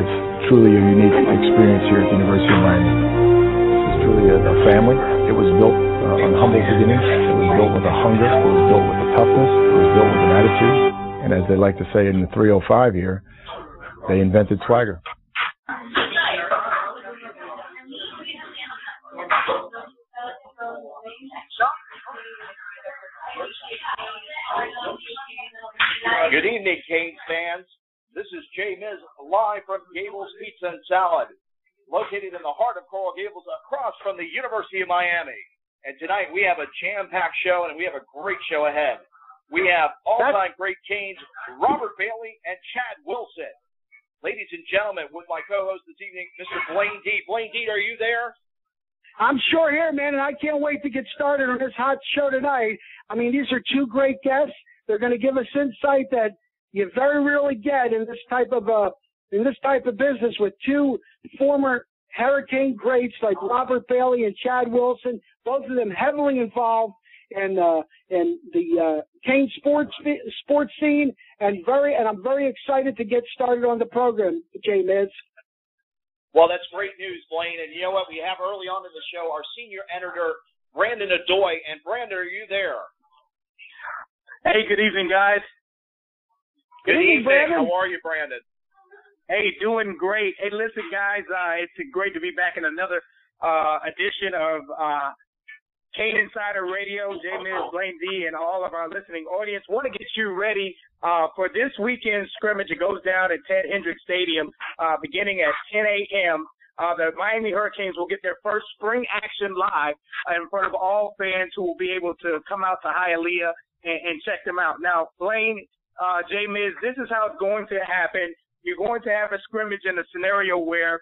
It's truly a unique experience here at the University of Miami. It's truly a family. It was built on humble beginnings. It was built with a hunger. It was built with a toughness. It was built with an attitude. And as they like to say in the 305 here, they invented swagger. Good evening, Canes fans. This is JMiz live from Gables Pizza and Salad, located in the heart of Coral Gables across from the University of Miami. And tonight we have a jam-packed show, and we have a great show ahead. We have all-time great Canes, Robert Bailey and Chad Wilson. Ladies and gentlemen, with my co-host this evening, Mr. Blaine Dee. Blaine Dee, are you there? I'm sure here, man, and I can't wait to get started on this hot show tonight. I mean, these are 2 great guests. They're going to give us insight that you very rarely get in this type of business, with 2 former Hurricane greats like Robert Bailey and Chad Wilson, both of them heavily involved in the Cane sports scene, and I'm very excited to get started on the program, JMiz. Well, that's great news, Blaine. And you know what? We have early on in the show our senior editor, Brandon Odoi. And Brandon, are you there? Hey, good evening, guys. Good evening, Brandon. How are you, Brandon? Hey, doing great. Hey, listen, guys, it's great to be back in another edition of Cane Insider Radio. JMiz, Blaine Dee, and all of our listening audience want to get you ready for this weekend's scrimmage. It goes down at Ted Hendricks Stadium beginning at 10 a.m. The Miami Hurricanes will get their first spring action live in front of all fans who will be able to come out to Hialeah and check them out. Now, Blaine, JMiz, this is how it's going to happen. You're going to have a scrimmage in a scenario where